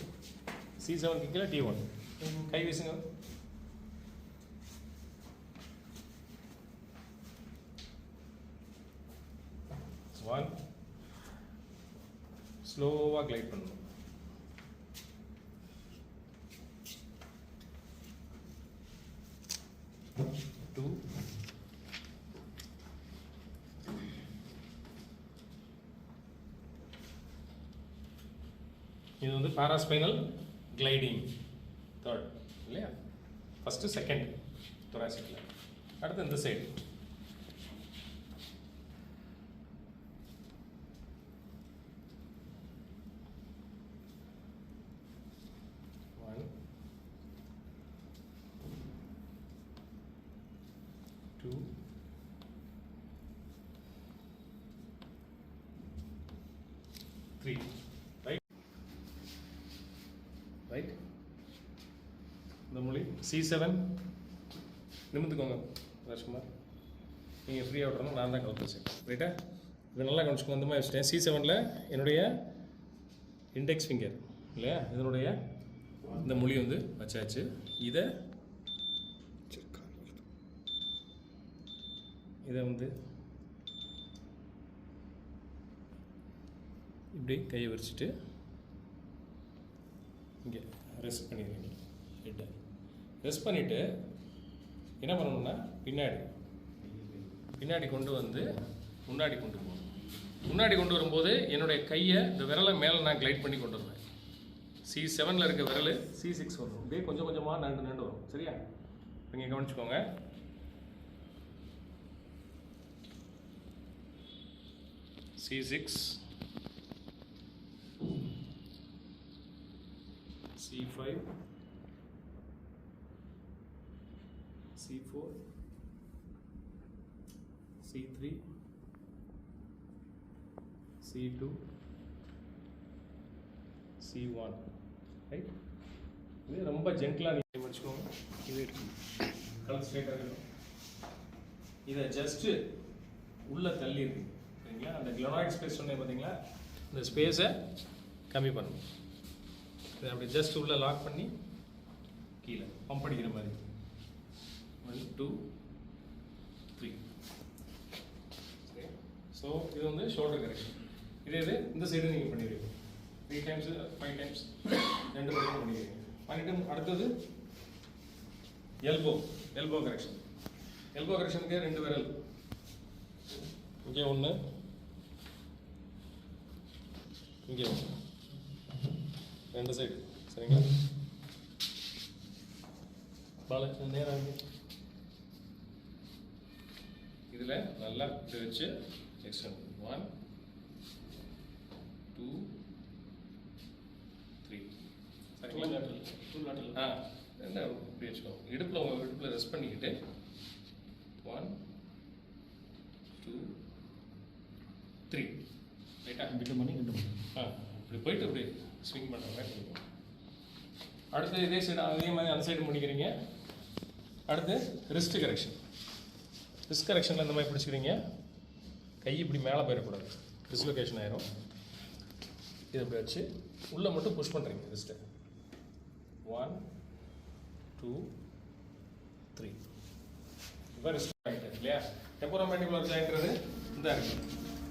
C7 கீழே T1 கை வீசுங்க. One, ஸ்லோவாக கிளைட் பண்ணணும். டூ, இது வந்து பாராஸ்பைனல் கிளைடிங் தேர்ட் இல்லையா? ஃபஸ்ட்டு செகண்ட் thoracic-ல. அடுத்து இந்த side one, two, three. Right. இந்த மொழி C7 நிமிந்துக்கோங்க ராஜ்குமார். நீங்கள் ஃப்ரீயாக விட்றணும், நான் தான் கலப்பு செய்யணும். ரைட்டா? இது நல்லா கவனிச்சுக்கோங்க. இந்த மாதிரி வச்சுட்டேன். C7ல் என்னுடைய இண்டெக்ஸ் ஃபிங்கர் இல்லையா, இதனுடைய இந்த மொழி வந்து வச்சாச்சு. இதை வந்து இப்படி கையை விரிச்சிட்டு இங்கே ரெஸ்ட் பண்ணிடுவீங்க. ஹெட்டை ரெஸ்ட் பண்ணிவிட்டு என்ன பண்ணணும்னா பின்னாடி கொண்டு வந்து முன்னாடி கொண்டு போகணும். முன்னாடி கொண்டு வரும்போது என்னுடைய கையை இந்த விரலை மேலே நான் கிளைட் பண்ணி கொண்டு வருவேன். C7ல் இருக்க விரல் C6 வரும். அப்படியே கொஞ்சம் கொஞ்சமாக நண்டு வரும். சரியா? நீங்கள் கவனிச்சுக்கோங்க. C6, C5, C4, C3, C2, C1. Right? இது ரொம்ப ஜென்டலாக நீங்கள் முடிச்சுக்கோங்க. இது கலர் ஸ்ட்ரைட்டாக இருக்கணும். இதை ஜஸ்ட்டு உள்ளே தள்ளிடுங்க. சரிங்களா? அந்த க்ளோனாய்ட் ஸ்பேஸ் சொன்னேன் பார்த்தீங்களா, இந்த ஸ்பேஸை கம்மி பண்ணணும். இதை அப்படி ஜஸ்ட் உள்ளே லாக் பண்ணி கீழே பம்ப் அடிக்கிற மாதிரி 1, 2, 3. சரி. ஸோ இது வந்து ஷோல்டர் கரெக்ஷன். இது இந்த சைடு நீங்கள் பண்ணிடுவீங்க. 3 times 5 times 2 வரைக்கும் பண்ணிடுவீங்க. பண்ணிவிட்டு அடுத்தது எல்போ கரெக்ஷன். எல்போ கரெக்ஷனுக்கு 2 விரல் இங்கே ஒன்று, இங்கே ஒன்று, 2 சைடு. சரிங்களா? பால நேரம் இதில் நல்லா இப்படி வச்சு எக்ஸ்டெண்ட் 1, 2, 3. சரிங்களா? என்ன இப்படி வச்சுக்கோங்க. இடுப்பில் ரெஸ்ட் பண்ணிக்கிட்டு 1, 2, 3. ரைட்டா? இப்படி போயிட்டு இப்படி ஸ்விங் பண்ணுற மாதிரி இருக்கும். அடுத்து இதே சைடு அதே மாதிரி அந்த சைடு பண்ணிக்கிறீங்க. அடுத்து ரிஸ்ட் கரெக்ஷன். ரிஸ்ட் கரெக்ஷனில் இந்த மாதிரி பிடிச்சிக்கிறீங்க. கை இப்படி மேலே போயிடக்கூடாது, டிஸ்லொகேஷன் ஆயிரும். இதை இப்படி வச்சு உள்ளே மட்டும் புஷ் பண்ணுறீங்க ரிஸ்ட்டை. 1, 2, 3. இப்போ ரிஸ்ட் ஜாயிண்ட் இல்லையா? டெம்போரோமேண்டிகுலர் ஜாயின்ட்றது இந்த இருக்கு.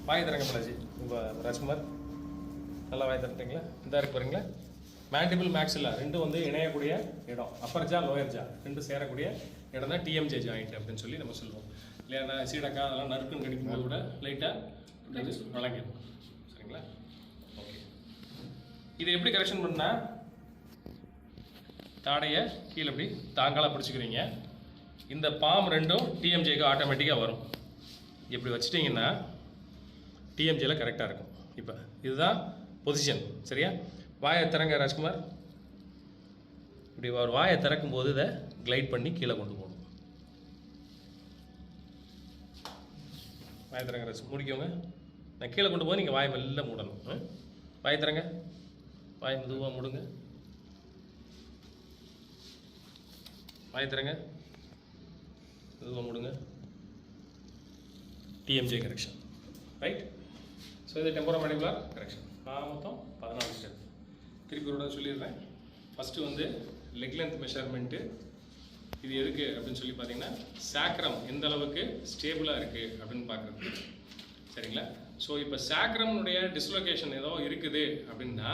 வாய் தரங்க பாலாஜி. இப்போ ராஜ்குமார் நல்லா வாய் தரட்டுங்களா? இந்த இருக்கு பாருங்களா, மேண்டிபிள் மேக்ஸில்லா ரெண்டும் வந்து இணையக்கூடிய இடம். அப்பர் ஜா லோயர் ஜா ரெண்டும் சேரக்கூடிய இடம் தான் TMJ ஜாயிண்ட் அப்படின்னு சொல்லி நம்ம சொல்லுவோம் இல்லையா? சீடக்கா அதெல்லாம் நறுக்குன்னு கிடைக்கும்போது கூட லைட்டாக வழங்கிடும். சரிங்களா? ஓகே. இதை எப்படி கரெக்ஷன் பண்ணால் தாடையை கீழே இப்படி தாங்காலாக பிடிச்சிக்கிறீங்க. இந்த பாம் ரெண்டும் TMJக்கு ஆட்டோமேட்டிக்காக வரும். இப்படி வச்சிட்டிங்கன்னா TMJல கரெக்டாக இருக்கும். இப்போ இதுதான் பொசிஷன். சரியா? வாயை திறங்க ராஜ்குமார். இப்படி ஒரு வாயை திறக்கும் போது இதை கிளைட் பண்ணி கீழே கொண்டு போகணும். வாயை திறங்க ராஜ், முடிக்கோங்க. நான் கீழே கொண்டு போய் நீங்கள் வாயை மெல்ல மூடணும். வாயை திறங்க, வாயை மெதுவாக மூடுங்க. வாயை திறங்க, மெதுவாக மூடுங்க. TMJ correction. ரைட்? ஸோ இது டெம்போரோமேண்டிகுலர் கரெக்ஷன். மொத்தம் 14 ஸ்டெப். திருப்பி ஒரு சொல்லிடுறேன். ஃபஸ்ட்டு வந்து லெக் லென்த் மெஷர்மெண்ட்டு. இது எதுக்கு அப்படின்னு சொல்லி பார்த்தீங்கன்னா, சாக்ரம் எந்த அளவுக்கு ஸ்டேபிளாக இருக்குது அப்படின்னு பார்க்குறது. சரிங்களா? ஸோ இப்போ சாக்ரம்னுடைய டிஸ்லொகேஷன் ஏதோ இருக்குது அப்படின்னா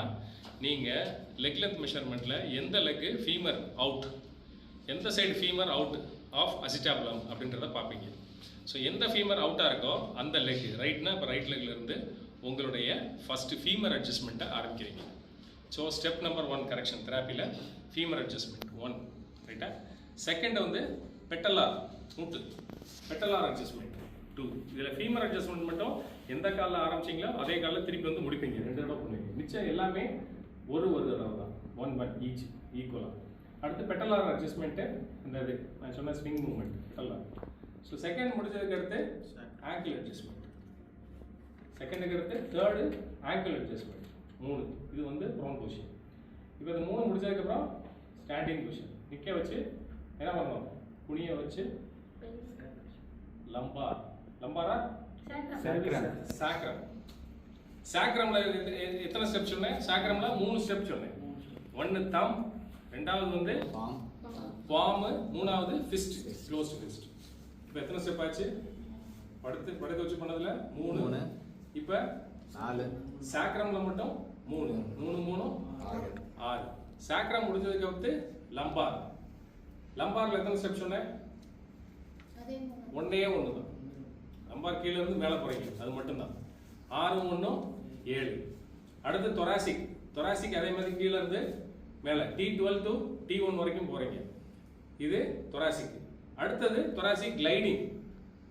நீங்கள் லெக் லென்த் மெஷர்மெண்ட்டில் எந்த லெக்கு ஃபீமர் அவுட், எந்த சைடு ஃபீமர் அவுட் ஆஃப் அசிட்டாபுலம் அப்படின்றத பார்ப்பீங்க. ஸோ எந்த ஃபீமர் அவுட்டாக இருக்கோ அந்த லெக், ரைட்னா இப்போ ரைட் லெக்லேருந்து உங்களுடைய ஃபஸ்ட்டு ஃபீமர் அட்ஜஸ்ட்மெண்ட்டை ஆரம்பிக்கிறீங்க. ஸோ ஸ்டெப் நம்பர் 1 கரெக்ஷன் தெராப்பியில் ஃபீமர் அட்ஜஸ்ட்மெண்ட் 1, ரைட்டா? செகண்ட் வந்து பெட்டலார் மூட்டு, பெட்டலார் அட்ஜஸ்ட்மெண்ட் 2. இதில் ஃபீமர் அட்ஜஸ்ட்மெண்ட் மட்டும் எந்த காலில் ஆரம்பிச்சிங்களோ அதே காலில் திருப்பி வந்து முடிப்பீங்க, 2 தடவை பண்ணுவீங்க. மிச்சம் எல்லாமே ஒரு தடவை தான், 1 ஈச் ஈக்குவலாக. அடுத்து பெட்டலார் அட்ஜஸ்ட்மெண்ட்டு, இந்த இது நான் சொன்ன ஸ்விங் மூவ்மெண்ட் பெட்டலார். ஸோ செகண்ட் முடிஞ்சதுக்கு அடுத்து ஆங்கிள் அட்ஜஸ்ட்மெண்ட், செகண்டுக்கு அடுத்து தேர்டு ஆங்கிள் அட்ஜஸ்ட்மெண்ட் 3. இது வந்து ப்ரோன் பொசிஷன். இப்போ இது 3 முடிச்சதுக்கப்புறம் ஸ்டாண்டிங் பொசிஷன், நிற்க வச்சு என்ன பண்ணணும், குனிய வச்சு லம்பார், லம்பாரா சாக்ரம். சாக்ரம்ல எத்தனை ஸ்டெப் சொன்னேன்? சாக்ரம்ல 3 ஸ்டெப் சொன்னேன். 1 தம், 2வது வந்து பாம், 3வது ஃபிஸ்ட், க்ளோஸ்ட் ஃபிஸ்ட். இப்போ எத்தனை ஸ்டெப் ஆச்சு? படுக்க வச்சு பண்ணதுல 3. இப்போ 4. சாக்ரம்ல மட்டும் 3 3 6. சாக்ரம் முடிஞ்சதுக்கு அடுத்து லம்பார். லம்பார்ல எத்தனை ஸ்டெப் சொன்னேன்? ஒன்னே தான். லம்பார் கீழே இருந்து மேலே போறீங்க, அது மட்டும்தான். 6 1 7. அடுத்து தொராசிக். தொராசிக் அதே மாதிரி கீழே இருந்து மேலே T12 to T1 வரைக்கும் போறீங்க. இது தொராசிக். அடுத்தது தொராசிக் கிளைடிங்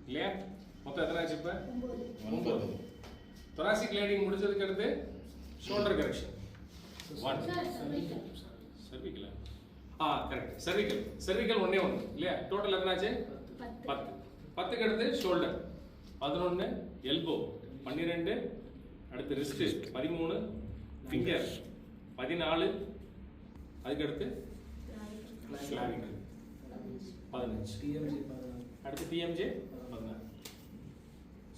இல்லையா? மொத்தம் எத்தனை ஆச்சு இப்போ? 9. தொராசிக் கிளைடிங் முடிச்சதுக்கு அடுத்து shoulder correction 1. Cervical, correct, cervical. Cervical 1 இல்லையா? டோட்டல் எத்தனை ஆச்சு? 10. 10க்கு அடுத்து ஷோல்டர் 11, எல்போ 12, அடுத்து ரிஸ்ட் 13, ஃபிங்கர் 14, அதுக்கு அடுத்து கிளாவிக்கல் 15, அடுத்து டிஎம்ஜே 16.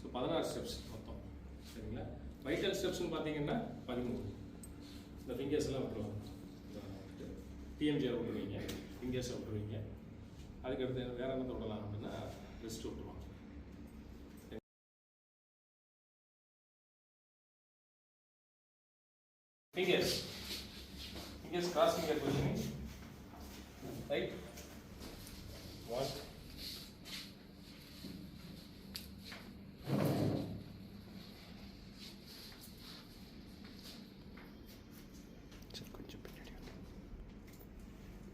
ஸோ 16 ஸ்டெப்ஸ் மொத்தம், சரிங்களா? வைட்டல் ஸ்டெப்ஸ்னு பார்த்தீங்கன்னா 13. இந்த ஃபிங்கர்ஸ் எல்லாம் விட்டுருவாங்க, டிஎம்ஜே விட்டுருவீங்க, ஃபிங்கர்ஸை விட்டுருவீங்க. அதுக்கடுத்து வேற என்ன தொடலாம் அப்படின்னா ரிஸ்ட் விட்டுருவாங்க. Fingers cross finger positioning, right? 1,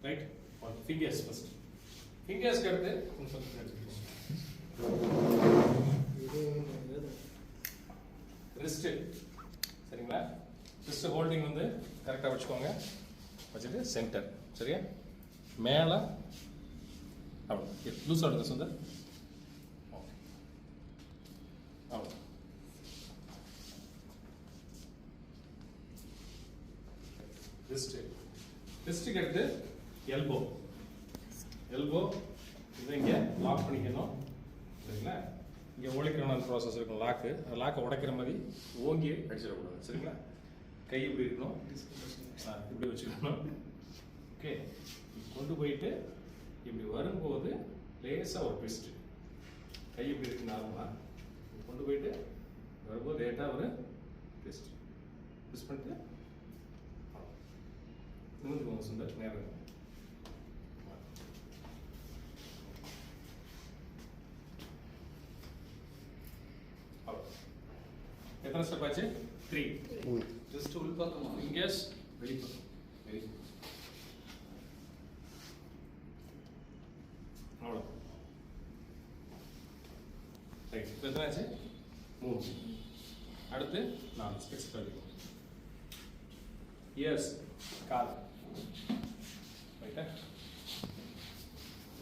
right? 1 fingers first. Fingers அடுத்து ரிஸ்ட், சரிங்களா? ரிஸ்ட் ஹோல்டிங் வந்து கரெக்டாக வச்சுக்கோங்க. வச்சுட்டு சென்டர், சரியா? மேலே அவ்வளோ லூஸ் ஆடுங்க சுந்தர். ஓகே, அவ்வளோ. ரிஸ்ட்டுக்கு அடுத்து எல்போ. எல்போ இதை இங்கே லாக் பண்ணிக்கணும், சரிங்களா? இங்கே உழைக்கிறோம் ப்ராசஸ் இருக்கும், லாக்கு. அந்த லாக்கை உடைக்கிற மாதிரி ஓங்கி அடிச்சிடக்கூடாது, சரிங்களா? கை இப்படி இருக்கணும், இப்படி வச்சுக்கணும். ஓகே, கொண்டு போயிட்டு இப்படி வரும்போது லேசாக ஒரு ட்விஸ்ட். கை இப்படி இருக்கு நார்மலாக, கொண்டு போயிட்டு வரும்போது லேட்டாக ஒரு ட்விஸ்ட் பண்ணிட்டு நிமிந்துக்கோங்க சுந்தர், நேரம். எத்தனை ஸ்டெப் ஆச்சு? 3. ஜஸ்ட் உள்பக்கமா, ஃபிங்கர்ஸ் வெளிப்பக்கம். அவ்வளோ, ரைட். இப்போ எத்தனை ஆச்சு? 3. அடுத்து 4 ஸ்பெக்ஸ் கழிக்கும். இயர்ஸ், கால், ரைட்டா?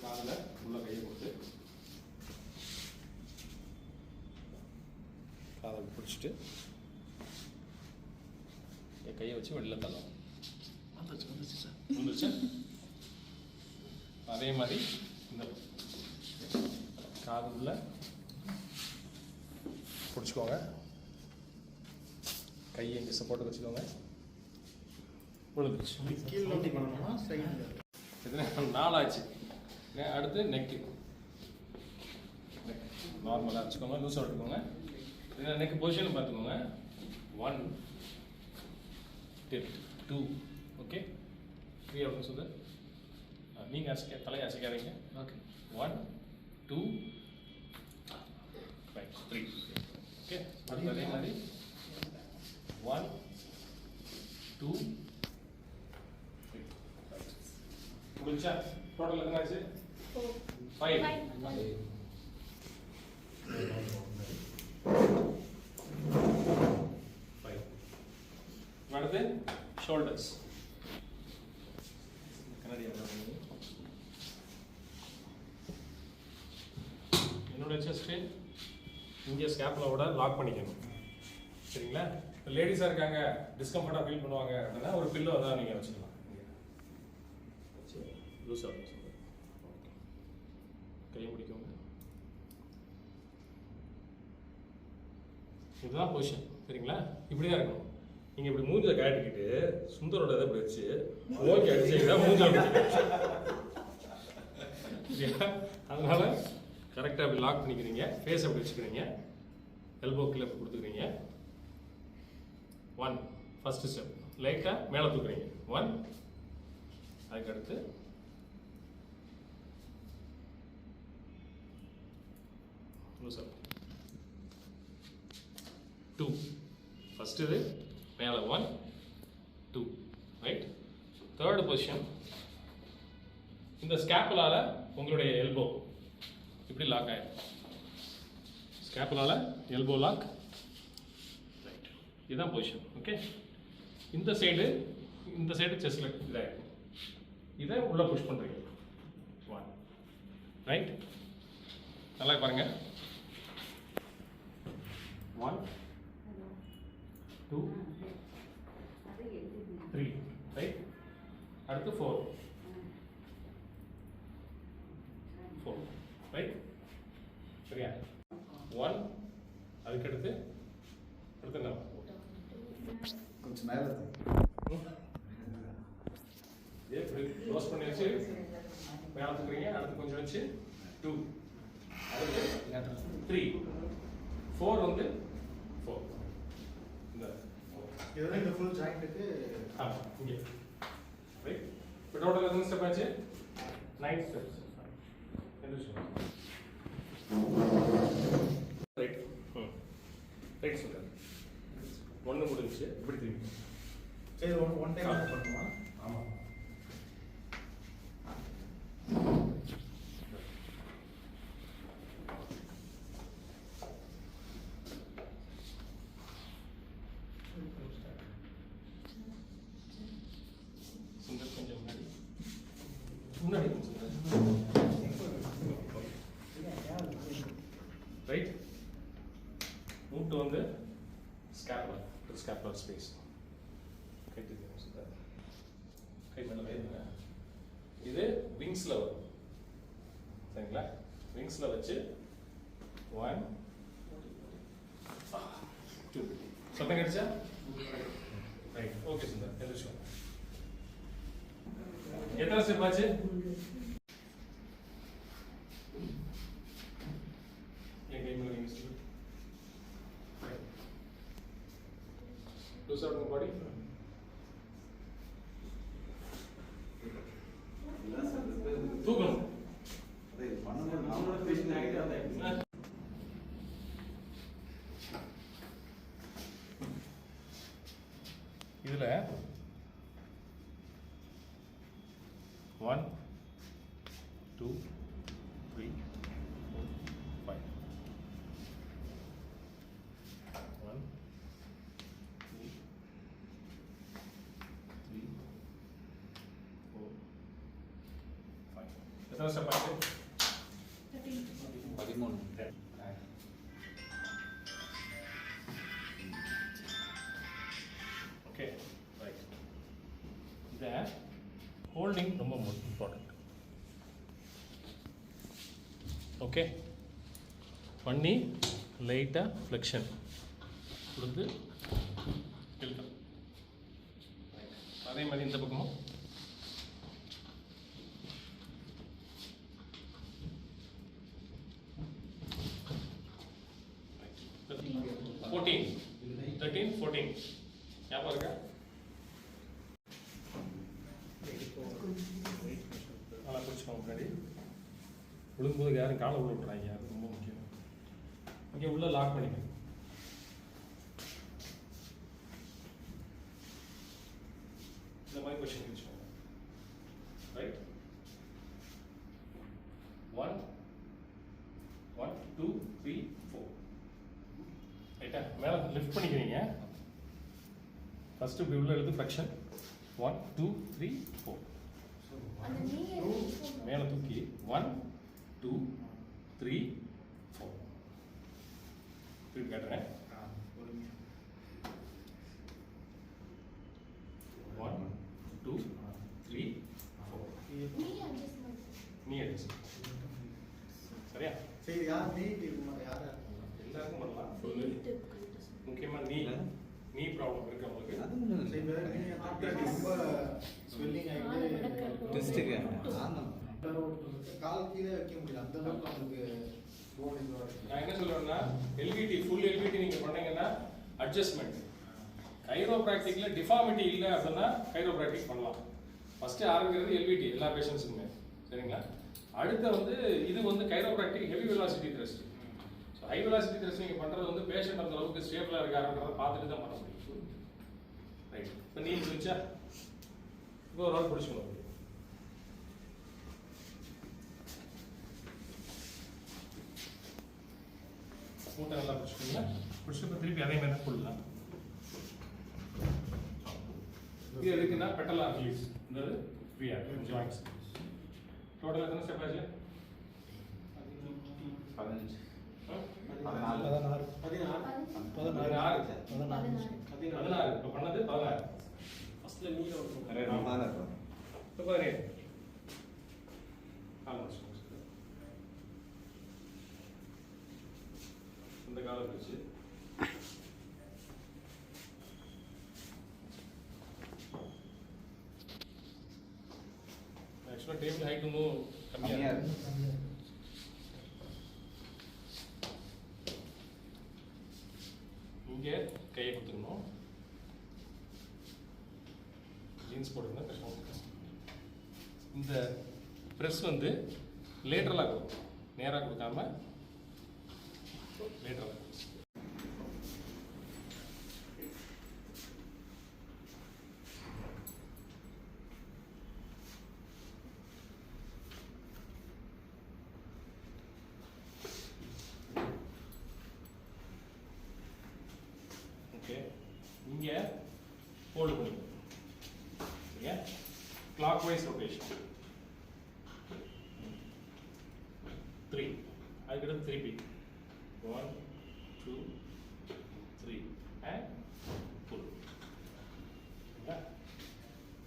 காலில் உள்ள கையை கொடுத்து காலை பிடிச்சிட்டு என் கையை வச்சு வெளியில் தள்ளணும். வந்துருச்சு. அதே மாதிரி இந்த காதுல பிடிச்சிக்கோங்க, கையை இங்கே சப்போர்ட் வச்சுக்கோங்க. விழுந்துருச்சு. எத்தனை 4 ஆச்சு. அடுத்து நெக்கு. நார்மலாக வச்சுக்கோங்க, லூஸாக விட்டுக்கோங்க. எனக்கு பொசிஷன் பார்த்துக்கோங்க. 1 tilt 2. ஓகே, ஃப்ரீயாக இருக்கும் சுதர். நீங்கள் தலையை அசைக்காதீங்க. ஓகே, 1 2 5 3. ஓகே, அடுத்து அதே மாதிரி 1 2 3. முடிச்சா டோட்டல் எத்தனை ஆச்சு? 5. அடுத்து ஷோல்டர்ஸ். கண்ணாடி என்னோட செஸ்ட்டு இங்கே ஸ்கேப்புலோட லாக் பண்ணிக்கணும். சரிங்களா? லேடிஸாக இருக்காங்க, டிஸ்கம்ஃபர்ட்டாக ஃபீல் பண்ணுவாங்க அப்படின்னா ஒரு பில்லோ தான் நீங்கள் வச்சுக்கலாம். லூஸாக கை முடிக்கோங்க. இதுதான் பொசிஷன். சரிங்களா? இப்படி தான் இருக்கணும். நீங்கள் இப்படி மூஞ்ச காட்டிக்கிட்டு சுந்தரோட இதை இப்படி வச்சு ஓகே அடிச்சீங்கன்னா மூஞ்ச அதனால கரெக்டாக அப்படி லாக் பண்ணிக்கிறீங்க. ஃபேஸ் அப்படி வச்சுக்கிறீங்க. எல்போ கீழே அப்படி கொடுத்துக்கிறீங்க. 1 ஃபர்ஸ்ட் ஸ்டெப் லைட்டாக மேலே தூக்குறீங்க. 1. அதுக்கடுத்து 2. ஃபர்ஸ்ட் இது மேலே 1 2. ரைட். தேர்ட் பொசிஷன், இந்த ஸ்கேப்புலால உங்களுடைய எல்போ இப்படி லாக் ஆயிடும். ஸ்கேப்புலால எல்போ லாக். ரைட். இதுதான் பொசிஷன். ஓகே, இந்த சைடு செஸ்ட்ல இதாகிடும். இதை உள்ள புஷ் பண்ணுறீங்க. 1. ரைட். நல்லா பாருங்க. 1 2 3. ரைட். அடுத்து 4. ரைட். சரியா? 1. அதுக்கடுத்து என்ன? கொஞ்சம் மேலே இப்படி க்ளோஸ் பண்ணி வச்சு மேலே தூக்குறீங்க. அடுத்து கொஞ்சம் வச்சு 2. அடுத்து 3. 4 வந்து 4. இந்த இதெல்லாம் இந்த ஃபுல் ஜாயிண்ட்டுக்கு இங்கே. ரைட். இப்போ டோட்டல் எத்தனை ஸ்டெப் ஆச்சு? 9 ஸ்டெப்ஸ். ரைட். ரைட் சொல்லுங்கள். 1 முடிஞ்சிச்சு. இப்படி திரும்பி. சரி, ஒன் டைம் பண்ணுமா? ஆமாம். சுந்தர் கொஞ்சம் முன்னாடி ரைட். மூட்டு வந்து ஸ்கேப்புலர் ஸ்பேஸ். கை மேலே வைங்க. இது விங்ஸில் வரும். சரிங்களா? விங்ஸில் வச்சு 1 2. சத்தம் கிடைச்சா? ரைட். ஓகே சுந்தர், எந்திரிச்சோம். எத்தனை ஸ்டெப் ஆச்சு? என் கை மேலே வைங்க சுந்தர். லூஸ் ஆகுங்க பாடி. தூக்கணும். இதுல 1 2 3 4 5. 1 2 3 4 5. எத்தனை ஸ்டெப் ஆச்சு? 13. Okay, right. இதை ஹோல்டிங் ரொம்ப இம்பார்ட்டண்ட். ஓகே, பண்ணி லைட்டாக ஃப்ளெக்ஷன் கொடுத்து இழுக்கணும். அதே மாதிரி இந்த பக்கமும் பிடிச்சிக்கோங்க முன்னாடி. விழுங்கும்போது யாரும் காலை உள்ள விட்றாங்க, அது ரொம்ப முக்கியம். இங்கே உள்ள லாக் பண்ணிக்கணும். இந்த மாதிரி கொஸ்டின் வச்சுக்கோங்க. ரைட், 1 1 2 3 4. ரைட்டா, மேலே லிஃப்ட் பண்ணிக்கிறீங்க. ஃபர்ஸ்ட் இப்படி உள்ள எடுத்து ஃப்ளெக்ஷன் 1 2 3 4. அந்த நீங்க மேலே தூக்கி 1 2 3 4. திருப்பி காட்டுறேன். 1 2 3 4. நீ அட்ஜஸ்ட்மென்ட் நீ அட்ஜஸ்ட். சரியா? சரி, யார் நீட் யாரா எல்லாருக்கும் பண்ணலாம். ஃபுல்லு முக்கியமாக நீ ப்ராப்ளம் இருக்கிறவங்களுக்கு சரி, வேற நீங்க ஆஃப்டர் ரொம்ப ஸ்வெல்லிங் ஆயிட்டு டெஸ்ட்டுக்கு கால் கீழே வைக்க முடியல, அந்த அளவுக்கு நமக்கு போன் நான் என்ன சொல்றேன்னா, எல்விடி ஃபுல் எல்விடி நீங்க பண்ணீங்கன்னா அட்ஜஸ்ட்மெண்ட். கைரோபிராக்டிக்ல டிஃபார்மிட்டி இல்லை அப்படின்னா கைரோபிராக்டிக் பண்ணலாம். ஃபர்ஸ்ட் ஆரம்பிக்கிறது எல்விடி எல்லா பேஷண்ட்ஸுக்குமே. சரிங்களா? அடுத்து வந்து இது வந்து chiropractic heavy velocity thrust. So high velocity thrust நீங்கள் பண்ணுறது வந்து பேஷண்ட் அந்த அளவுக்கு ஸ்டேபிளாக இருக்காருன்றதை பார்த்துட்டு தான் பண்ண முடியும். ரைட், இப்போ நீ இருந்துச்சா இப்போ ஒரு ஆள் பிடிச்சிக்கணும். மூட்டை நல்லா பிடிச்சிக்கோங்க. பிடிச்சிட்டு திருப்பி அதே மாதிரி தான் கொள்ளலாம். இது எதுக்குன்னா பெட்டலா ரிலீஸ், இந்த ஃப்ரீயா ஜாயின்ஸ். டோட்டல் எத்தனை ஸ்டெப் ஆச்சு? 15 16 16. இப்போ பண்ணது 16. ஃபர்ஸ்ட்ல நீ ஓட்டுறோம். இப்போ 17. ஆல்மோஸ்ட் இந்த காலம் வச்சு ஆக்சுவலாக டேபிள் ஹைட் இன்னும் கம்மியாக இருக்கு. இங்கே கையை கொடுத்துக்கணும். ஜீன்ஸ் போட்டுருந்தா கஷ்டம். இந்த ப்ரெஸ் வந்து லேட்டரலாக கொடுக்கும், நேராக கொடுக்காம லேட்டரலாக. ஓகே, இங்கே ஹோல்டு பண்ணிக்கணும். சரியா? Clock wise rotation 3. அதுக்கடுத்து திருப்பி 1 2 3 and pull.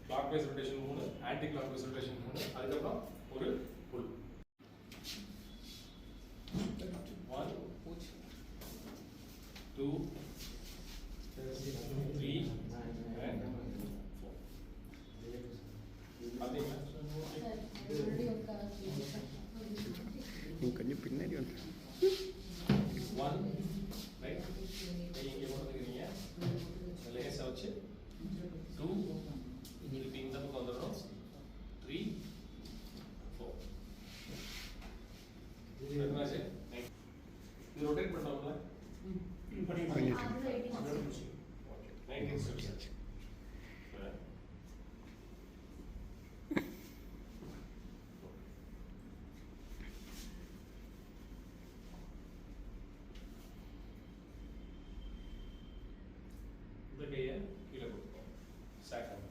Clock wise rotation 3, anti clock wise rotation 3, அதுக்கப்புறம் ஒரு புல். 1 2 3 and 4. பார்த்தீங்களா? கொஞ்சம் பின்னாடி வந்து 1 ரைட், கை இங்கே போட்டுக்கிறீங்க, லேசாக வச்சு 2 திருப்பி இந்த பக்கம் வந்துடணும், 3 4. எத்தனாச்சு? இது ரொட்டேட் பண்ணுறோம்ல, 19 steps. இந்த கையை கீழே கொடுப்போம். சாக்ரம்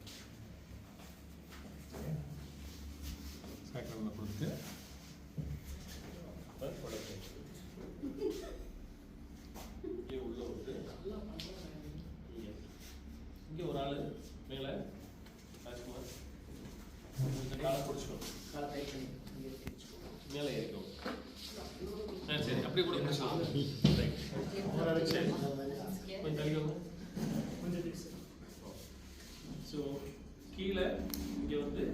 சாக்ரமில் கொடுத்து இங்கே உள்ள விட்டு இங்கே ஒரு ஆள் மேலே ராஜ்குமார் இந்த காலை பிடிச்சிக்கணும், மேலே ஏறிக்கணும். சரி, அப்படியே கூட பிடிச்சிக்கலாம். ரைட், சரி, கொஞ்சம் தள்ளிக்கோங்க. ஸோ கீழே இங்கே வந்து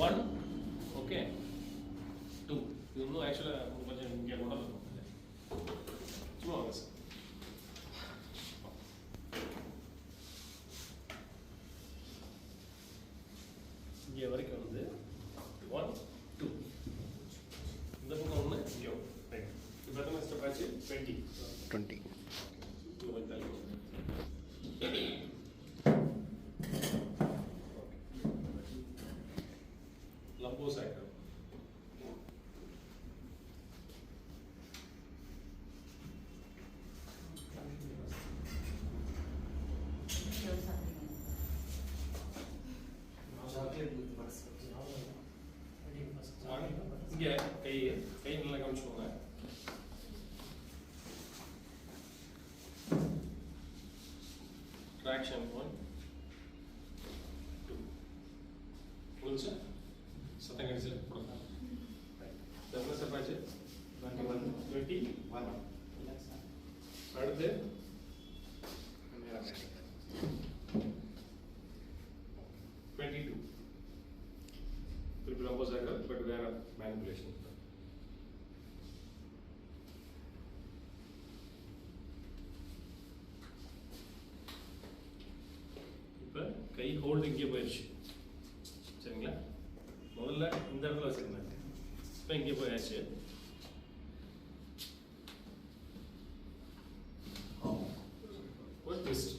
1 ஓகே 2. இது இன்னும் ஆக்சுவலாக கொஞ்சம் இங்கே கூட சும்மா வாங்க சார். இங்கே வரைக்கும் வந்து 1 2 இந்த பக்கம் ஒன்று இங்கே ரைட் இப்போ எத்தனை ஸ்டெப் ஆச்சு 20 20. இங்கே கொஞ்சம் தள்ளி லம்போசாய்க்ரம் There's something. Chocolate with buds. இங்கே கை கை நல்லா கவனிச்சுக்கோங்க ட்ராக்ஷன் 1 2 முடிஞ்சு சத்தம் கடிச்சு கொடுங்க எவ்வளோ ஸ்டெப் ஆச்சு 21. 21 அடுத்து மேரா. 22 திருப்பி ரொம்ப சைக்கிள் பட் வேற மேனிபுலேஷன் இப்போ கை ஹோல்டு இங்கே போயிடுச்சு சரிங்களா முதல்ல இந்த இடத்துல வச்சுருந்தேன் இப்போ இங்கே போயாச்சு ஒரு ட்விஸ்ட்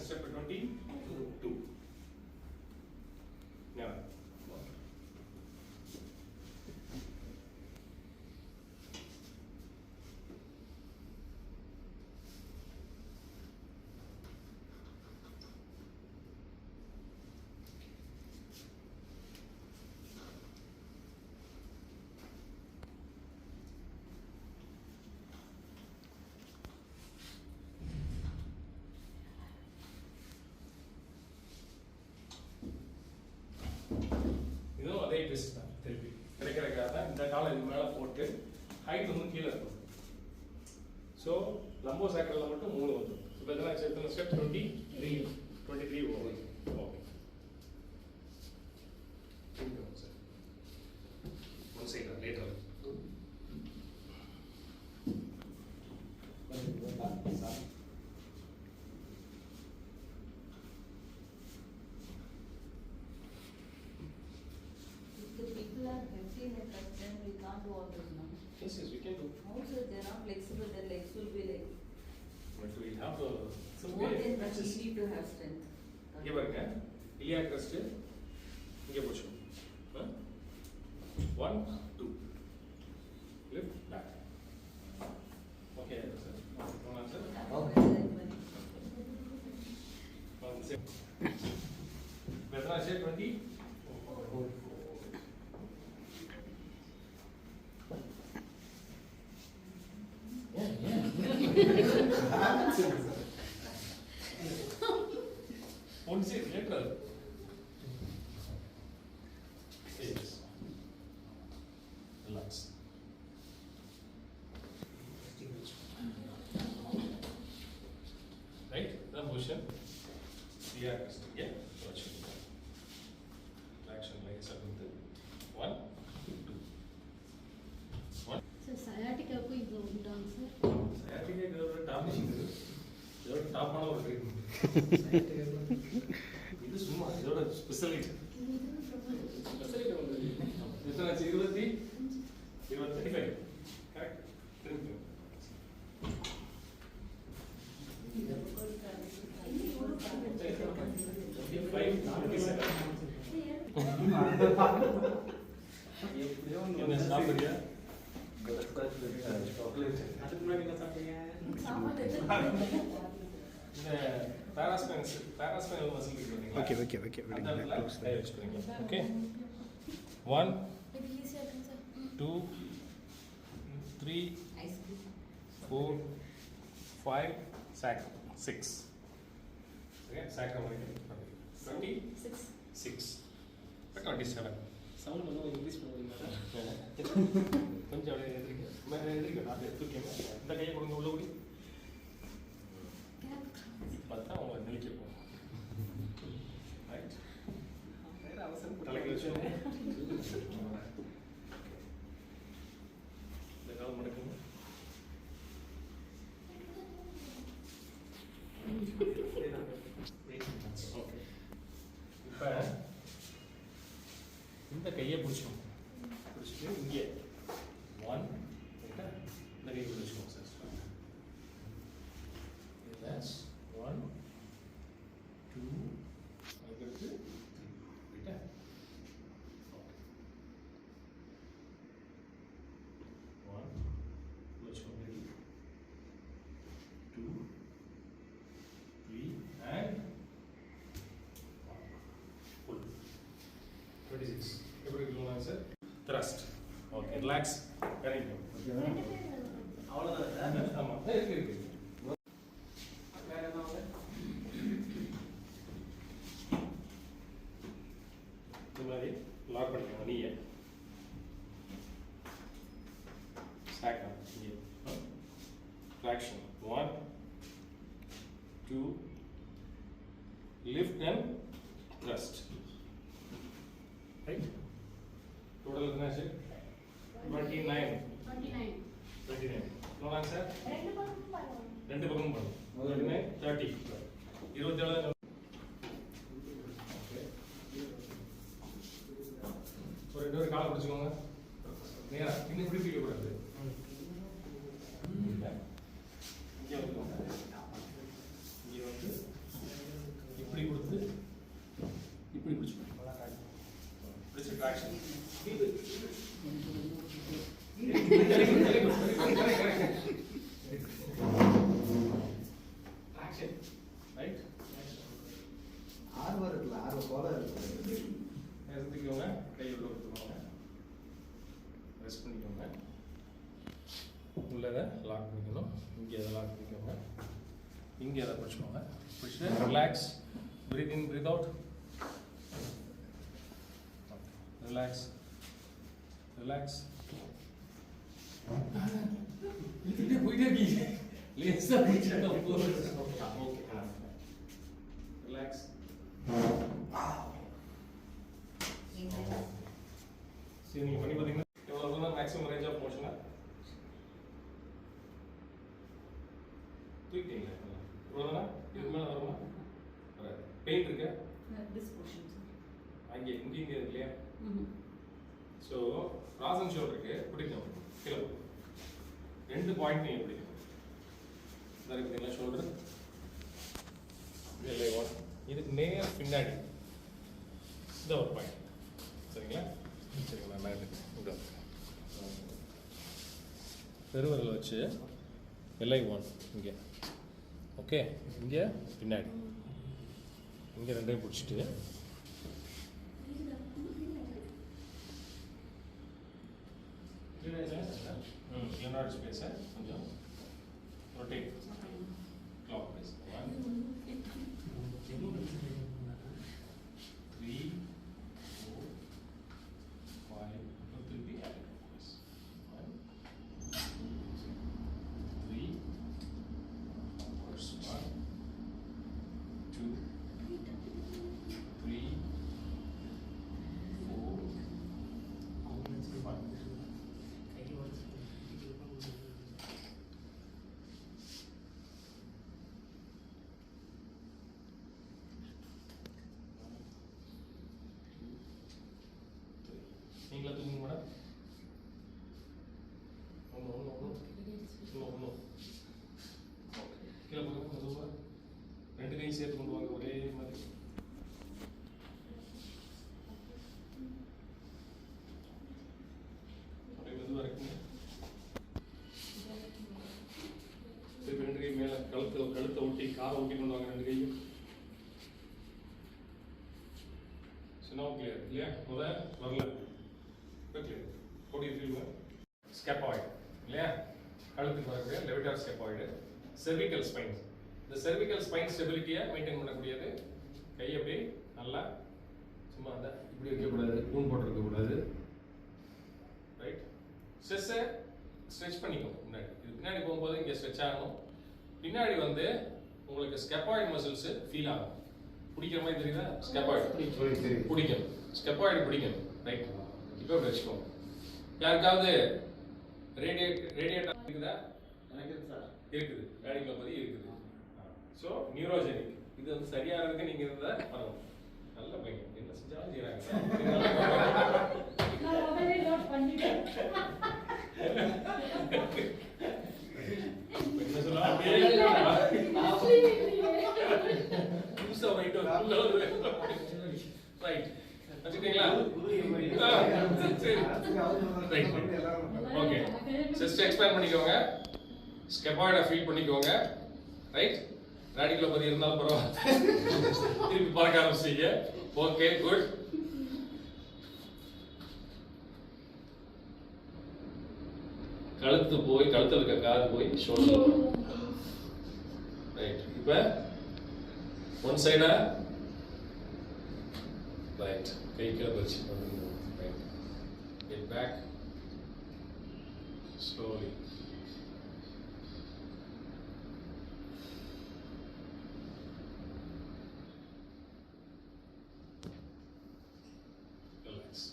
Step 22. Yeah. இதுவும் அதே ட்விஸ்ட் தான் திருப்பி கிடைக்கிறக்காக இந்த காலை இது மேலே போட்டு ஹைட் வந்து கீழே இருக்கும் ஸோ லம்போ சாக்கரில் மட்டும் 3 வந்துடும் இப்போ எத்தனை எத்தனை step 23 over okay sir one side later If the people are healthy in a truck, then we can't do all this now. Yes, we can do. Also, they're not flexible, their legs will be like, But we have some more than that, practice. we need to have strength. இங்கே பாருங்க இலியா crust இங்கே போச்சு 1 2 lift back okay sir போலாம் சார் எத்தனை ஆச்சு 20 one side later yes relax right the motion yeah yeah watch traction like something 1 2 1 sir சயாட்டிக்காவுக்கும் இது உண்டாங்க sir sciatica இதோட டாப் இதோட டாப்பான ஒரு ட்ரீட்மெண்ட் இது சும்மா இதோட ஸ்பெஷலிட்டி ஸ்பெஷலிட்டி வந்து எத்தனை ஆச்சு 20 35 கரெக்ட் திரும்பி 25 எப்படியோ என்ன சாப்பிடுறியா பட்டர்ஸ்காட்ச் வித் சாக்லேட். அதுக்கு முன்னாடி என்ன சாப்பிட்டீங்க? இந்த பாராஸ்பைனல் மசில் இருக்கு பாத்தீங்களா Okay, okay, okay. அந்த Very இடத்துல close. கை வச்சுக்கிறீங்க ஓகே 1 இது ஈஸியாக இருக்குங்க sir 2 3 Ice cream. 4 5 sack 6 okay sack வரைக்கும் 26 27 சவுண்ட் கொஞ்சம் இன்க்ரீஸ் பண்ணுவீங்களா கொஞ்சம் அப்படியே எதிர்க்க மேலே எதிர்க்க அப்படியே தூக்கிங்க இந்த கையை கொடுங்க உள்ள கூடி பார்த்தா அவங்க நிலைக்கப்போம் ரைட் வேற அவசரம் தலைக்கு வச்சு இந்த காலம் மடக்குங்க 36. எப்படி இருக்குங்க sir? Thrust. Okay, relax. Correct. அவ்வளவுதான் சார். ஆமா, இருக்கு. வேற என்ன ஆகுது? இந்த மாதிரி லாக் பண்ணிக்கோங்க நீயே. ஸ்டாக் ஆகும் இங்கே. Traction 1 2 lift and thrust. Right? Total is how much? 29. 29. No answer? ரெண்டு பக்கம் பண்ணும். 29 30. 27 ஒரு ரெண்டு காலை பிடிச்சுக்கோங்க. நேரா இன்னும் இப்படி பிடிக்க கூடாது. இங்கே வந்துக்கோங்க. இங்கே வந்து இப்படி கொடுத்து இப்படி பிடிச்சுக்கோங்க. பிடிச்ச ட்ராக்ஷன். ட்ராக்ஷன். ரைட்? ஆர்வம் இருக்குல்ல, ஆர்வம் போல இருக்கு. எடுத்துக்கோங்க. கை உள்ள கொடுத்துக்கோங்க. ரெஸ்ட் பண்ணிக்கோங்க. உள்ளதை லாக் பண்ணிக்கணும். இங்கே அதை லாக் பண்ணிக்கோங்க. இங்கே அதை பிடிச்சிக்கோங்க. பிடிச்சிட்டு relax. Breathe in, breathe out. Relax. Relax. இது போயிட்டே இருக்கு. லேசா பிடிச்சா போதும். ஓகே. Relax. சரி, நீங்க பண்ணி பாத்தீங்கன்னா எவ்வளவு தூரம் மேக்ஸிமம் ரேஞ்ச் ஆஃப் மோஷனா தூக்கிட்டீங்களா? இவ்வளவுதானா? இதுக்கு மேல வருமா? வராது. பெயின் இருக்கா? This portion. அங்கே இங்கே இல்லையா? ஸோ ராசன் ஷோல்டருக்கு பிடிக்கும் கீழே ரெண்டு பாயிண்ட் நீங்கள் பிடிக்கணும். இதாக இருக்குதுங்களா ஷோல்டர்? இல்லை ஒன். இதுக்கு நேர் பின்னாடி இந்த ஒரு பாயிண்ட். சரிங்களா? சரிங்களா? மேலே இங்கே பெருவரில் வச்சு LI1 இங்கே. ஓகே, இங்கே பின்னாடி இங்கே ரெண்டையும் பிடிச்சிட்டு லியோனார்ட் ஸ்பேஸை கொஞ்சம் ரொட்டேட் கிளாக் வைஸ் 1 3 4 5 திருப்பி 1 3 first 1 2 3 4 5 நீங்களா தூங்க மேடம்? ஒன்று கீழே போக மெதுவாக ரெண்டு கையும் சேர்த்து கொண்டு வாங்க ஒரே மாதிரி. அப்படியே மெதுவாக இருக்குங்க. திருப்பி ரெண்டு கை மேலே கழுத்தை ஒட்டி காரை ஒட்டி கொண்டு வாங்க ரெண்டு கையும். சின்ன கிளியர் இல்லையா? முதல் வரல quickly. How do you feel? Scaphoid. இல்லையா? கழுத்துக்கு வரக்கூடிய levator scaphoid. cervical spine. இந்த cervical spine stability-யை மெயின்டைன் பண்ணக்கூடியது கை அப்படியே நல்லா சும்மா அந்த இப்படி வைக்கக்கூடாது, கூன் போட்டிருக்க கூடாது. ரைட்? ஸ்ட்ரெஸ்ஸை ஸ்ட்ரெச் பண்ணிக்கணும் முன்னாடி. இது பின்னாடி போகும்போது இங்கே ஸ்ட்ரெச் ஆகணும். பின்னாடி வந்து உங்களுக்கு ஸ்கெப்பாய்டு மசில்ஸ் ஃபீல் ஆகும். பிடிக்கிற மாதிரி தெரியுதா? ஸ்கெப்பாய்டு பிடிக்கணும். ஸ்கெப்பாய்டு பிடிக்கணும். ரைட்? இப்போ வச்சுக்கோங்க. யாருக்காவது ரேடியேட்டர் இருக்குதா? எனக்கு சார் இருக்குது. ரேடியோபதி இருக்குது. ஸோ நியூரோஜெனிக் இது வந்து சரியானதுக்கு நீங்கள் இருந்தால் பரவாயில்ல. நல்ல பையன் என்ன செஞ்சாலும் செய்கிறாங்க. நான் உடனே நோட் பண்ணிட்டேன். என்ன சொல்லலாம் அப்படியே புதுசாக ரைட் வச்சுக்கிட்டீங்களா? ஓகே, செஸ்ட் எக்ஸ்பேண்ட் பண்ணிக்கோங்க. ஸ்கெபாய்டை ஃபீல் பண்ணிக்கோங்க. ரைட்? ரேடிகுலோபதி இருந்தாலும் பரவாயில்ல. திருப்பி பறக்க ஆரம்பிச்சிங்க. Okay, good. கழுத்து போய் கழுத்துல இருக்க காது போய் ஷோல்டர் ரைட். இப்போ ஒன் சைடா ரைட், கை கீழே வச்சு right, get back slowly. Relax.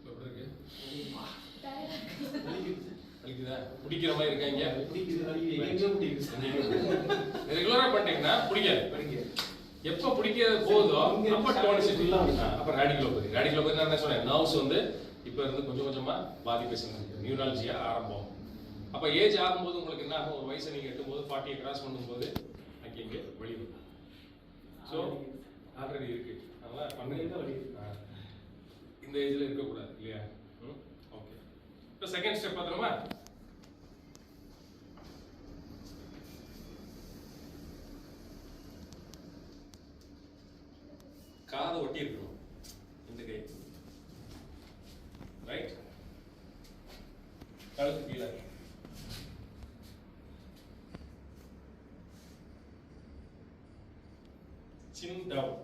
எப்படி இருக்கு? வலிக்குதா? பிடிக்கிற மாதிரி இருக்காங்க. ரெகுலரா பண்ணிட்டீங்கன்னா பிடிக்காது. எப்ப பிடிக்கிறது போதோ அப்ப டோனிசிட்டி அப்ப ரேடிகுலோபதி. ரேடிகுலோபதி நான் என்ன சொன்னேன், நர்வ்ஸ் வந்து இப்ப இருந்து கொஞ்சம் கொஞ்சமா பாதிப்பை செஞ்சு நியூராலஜியா ஆரம்பம். அப்ப ஏஜ் ஆகும்போது உங்களுக்கு என்ன ஆகும், ஒரு வயசை நீங்க எட்டும்போது 40 கிராஸ் பண்ணும்போது அங்கே இங்கே வலி வரும். ஸோ ஆல்ரெடி இருக்கு, அதனால பண்ணுங்க. இந்த ஏஜ்ல இருக்கக்கூடாது இல்லையா? ஓகே. இப்போ செகண்ட் ஸ்டெப் பார்த்துருமா? காதை ஒட்டி இருக்கணும் இந்த கை, ரைட். கழுத்து கீழே, சின் டவுன்.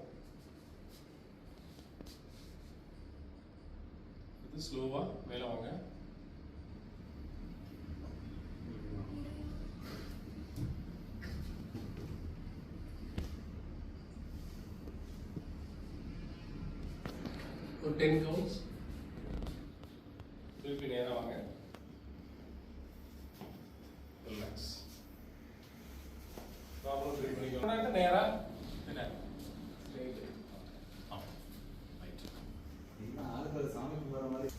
இது ஸ்லோவா மேல வாங்க. ஒரு 10 கவுண்ட்ஸ். திருப்பி நேரா வாங்க. ரிலாக்ஸ். ப்ராப்ளம் ட்ரீட் பண்ணிக்கோங்க. நேரா என்ன ரைட். ரைட். என்ன ஆளுக்கு சாமி கும்பிடுற மாதிரி.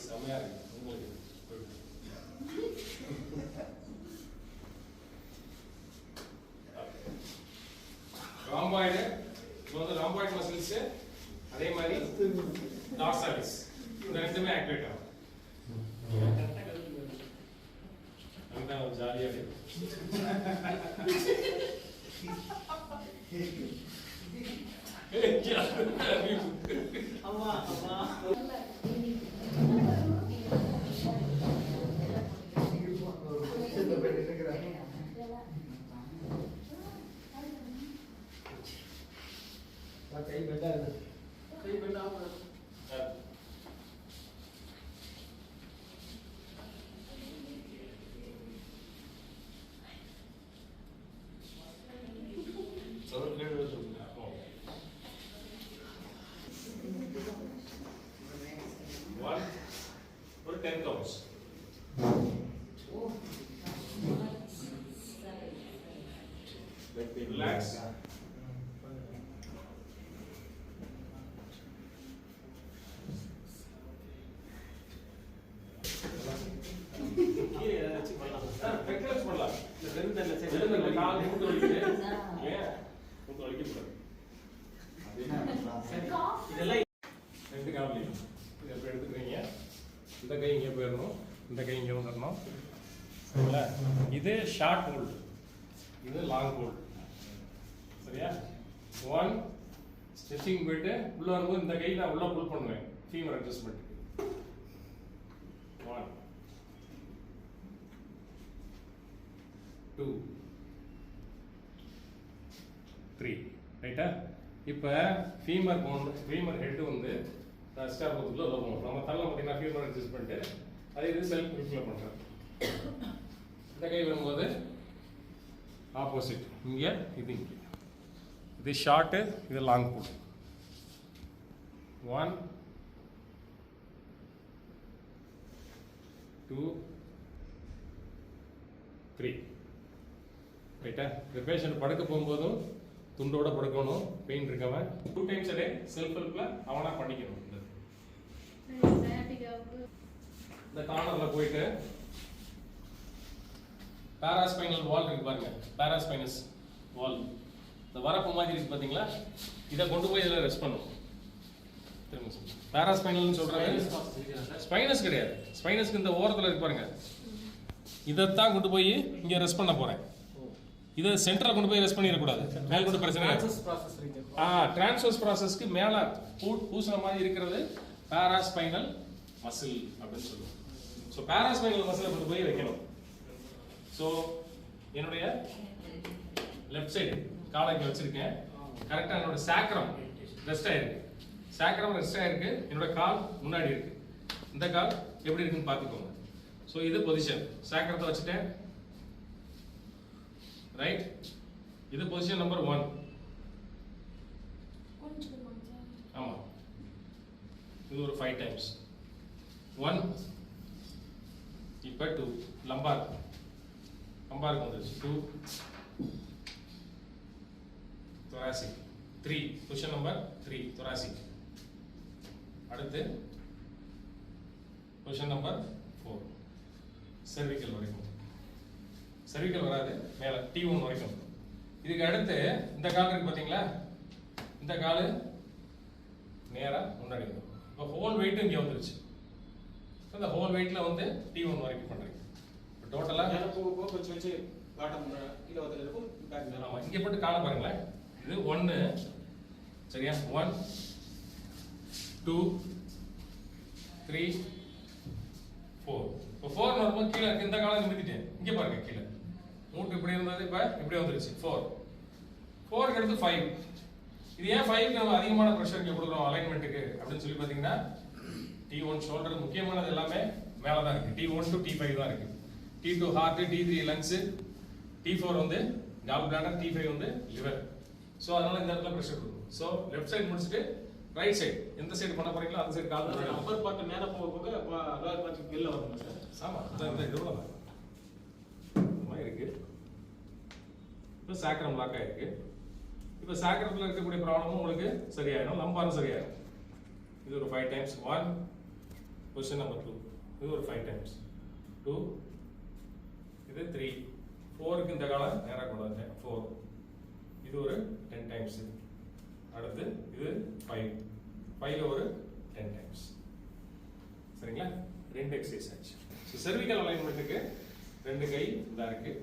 செமையா இருக்கு உங்களுக்கு. ராம்பாய்டு, இப்போ வந்து ராம்பாய்டு மசில்ஸ், அதே மாதிரி டார்சாலிஸ், இந்த ரெண்டுமே ஆக்டிவேட் ஆகும். அதுதான் ஜாலியாக இருக்கு. அம்மா அம்மா கை பெண்டா இருக்கு. கை பெண்டா ஆமா. One, for 10 counts. Relax. கீழே ஏதாவது பண்ணலாம். Flex பண்ணலாம். இந்த வெறுந்தல்ல வெறுந்தல்ல கால் மூட்டு வலிக்குது. ஏன்? மூட்டு வலிக்கக்கூடாது. இதெல்லாம் ரெண்டு காலையும் இதை எப்படி எடுத்துக்கிறீங்க, இந்த கை இங்கே போயிடணும், இந்த கை இங்கே வந்துடணும். சரிங்களா? இது ஷார்ட் ஹோல்டு, இது லாங் ஹோல்டு. சரியா? ஒன் ஸ்ட்ரெச்சிங் போயிட்டு உள்ள வரும்போது இந்த கை நான் உள்ள புல் பண்ணுவேன், ஃபீமர் அட்ஜஸ்ட்மெண்ட். 1 2 3 ரைட்டா? இப்போ ஃபீமர் போன், ஃபீமர் ஹெட் வந்து ஸ்டார்பத்துக்குள்ள போகும். நம்ம தள்ள பார்த்தீங்கன்னா ஃபீமர் அட்ஜஸ்ட் பண்ணிட்டு அதே இது செல்ஃப் ரிஃப்ளோ பண்ணுறேன். இந்த கை வரும்போது ஆப்போசிட், இங்கே இது இங்கே. இது ஷார்ட்டு, இது லாங் புல். 1 2 3 ரைட்டா? இந்த பேஷண்ட் படுக்க போகும்போதும் துண்டோட படுக்கணும், பெயின் இருக்கவன் 2 டைம்ஸ் a day செல்ஃப் ஹெல்ப்ல அவனா பண்ணிக்கணும். இந்த கார்னர்ல போயிட்டு பாராஸ்பைனல் வால் இருக்கு பாருங்க, பாராஸ்பைனஸ் வால் இந்த வரப்பு மாதிரி இருக்கு பாத்தீங்களா, இதை கொண்டு போய் இதில் ரெஸ்ட் பண்ணும். பாராஸ்பைனல்னு சொல்றது ஸ்பைனஸ் கிடையாது. ஸ்பைனஸ்க்கு இந்த ஓரத்தில் இருக்கு பாருங்க, இதைத்தான் கொண்டு போய் இங்க ரெஸ்ட் பண்ண போறேன். இதை சென்டரா கொண்டு போய் ரெஸ்ட் பண்ணிடக்கூடாது, மேல் கொண்டு பிரச்சனை டிரான்ஸ்வர்ஸ் ப்ராசஸ்க்கு மேல பூசின மாதிரி இருக்கிறது பாராஸ்பைனல் மசில் அப்படின்னு சொல்லுவோம். ஸோ பாராஸ்பைனல் மசிலை கொண்டு போய் வைக்கணும். ஸோ என்னுடைய லெஃப்ட் சைடு காலை இங்கே வச்சிருக்கேன், கரெக்டாக என்னோட சாக்ரம் ரெஸ்ட் ஆயிருக்கு. சாக்ரம் ரெஸ்ட் ஆயிருக்கு, என்னோட கால் முன்னாடி இருக்கு. இந்த கால் எப்படி இருக்குன்னு பார்த்துக்கோங்க. ஸோ இது பொசிஷன், சாக்ரத்தை வச்சுட்டேன், ரைட். இது பொசிஷன் நம்பர் 1. ஆமா, இது ஒரு 5 டைம்ஸ். 1, இப்போ 2 லம்பாருக்கு வந்துருச்சு. 2 thoracic. 3 position number 3 thoracic. அடுத்து பொசிஷன் நம்பர் 4 cervical வரைக்கும். cervical வராது, மேல T1 வரைக்கும். இதுக்கு அடுத்து இந்த கால் இருக்கு பாத்தீங்களா, இந்த கால் நேரா முன்னாடி வரும். இப்போ ஹோல் வெயிட் இங்க வந்துருச்சு. இந்த ஹோல் வெயிட்ல வந்து T1 வரைக்கும் பண்றீங்க. டோட்டலா வச்சு பாட்டம் கீழே வந்து இருக்கும், பேக் மேல. ஆமா, இங்க போட்டு காலை பாருங்களேன். இது 1, சரியா? 1 2 3 4. இப்போ 4 வரும்போது கீழே இருக்கு, இந்த காலை நிமித்திட்டேன். இங்க பாருங்க, கீழே மூட்டு இப்படி இருந்தது, இப்போ இப்படி வந்துருச்சு. 4 அடுத்து 5. இது ஏன் 5க்கு நம்ம அதிகமான ப்ரெஷர் இங்கே கொடுக்குறோம் அலைன்மெண்ட்டுக்கு அப்படின்னு சொல்லி பார்த்தீங்கன்னா, T1 ஷோல்டர் முக்கியமானது எல்லாமே மேலே தான் இருக்கு. T1 to T5 தான் இருக்கு. T2 heart, T3 lungs, T4 வந்து கால் பிளாடர், T5 வந்து லிவர். ஸோ அதனால இந்த இடத்துல ப்ரெஷர் கொடுக்கும். ஸோ லெஃப்ட் சைடு முடிச்சுட்டு ரைட் சைடு எந்த சைடு பண்ண போறீங்களோ அந்த சைடு கால் அப்பர் பார்ட் மேல போக லோவர் பார்ட் வெளில வரும் சார். ஆமா, இந்த இதுல தான் மாதிரி இருக்கு. இப்போ சாக்ரம் லாக் ஆயிருக்கு. இப்போ சாக்ரத்தில் இருக்கக்கூடிய ப்ராப்ளமும் உங்களுக்கு சரியாயிடும், லம்பாரும் சரியாயிடும். இது ஒரு 5 டைம்ஸ். 1 position number 2. இது ஒரு 5 டைம்ஸ். 2 இது 3. 4க்கு இந்த காலம் நேராக கொண்டு வந்தேன். 4 இது ஒரு 10 டைம்ஸ். அடுத்து இது 5. 5ல ஒரு 10 டைம்ஸ். சரிங்களா? 2 எக்ஸசைஸ் ஆச்சு. ஸோ செர்விக்கல் அலைன்மெண்ட்டுக்கு 2 கை இதா இருக்கு.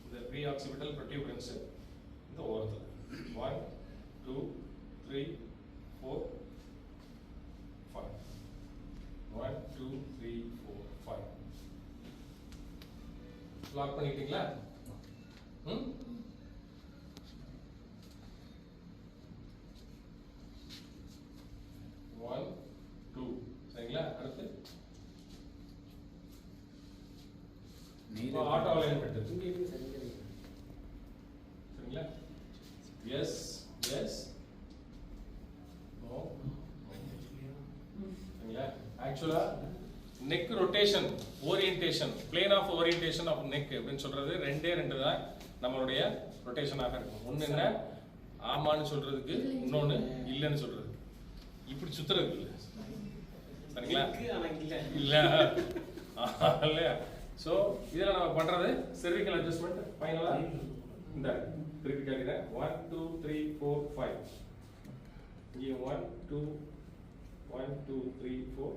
இந்த ப்ரீஆக்சிபிட்டல் ப்ரோட்யூபரன்ஸ் இந்த ஓரத்தில் 1 2 3 4 5. 1 2 3 4 5. லாக் பண்ணிட்டீங்களா? ம், 1 2. சரிங்களா? அடுத்து ஆட்டோ அலைன்மெண்ட். சரிங்களா? Yes yes no. சரிங்களா? Actually neck rotation, orientation, plane of orientation of neck அப்படின்னு சொல்றது 2 தான் நம்மளுடைய ரொட்டேஷனாக இருக்கும். ஒன்று என்ன, ஆமான்னு சொல்றதுக்கு, இன்னொன்று இல்லைன்னு சொல்றது. இப்படி சுத்துறது இல்லை. சரிங்களா? இல்ல இல்லையா? ஸோ இதில் நம்ம பண்றது செர்விக்கல் அட்ஜஸ்ட்மெண்ட். ஃபைனலா இந்த திருப்பி காட்டுறேன். 1 2 3 4 5. இங்கே 1 2 1 2 3 4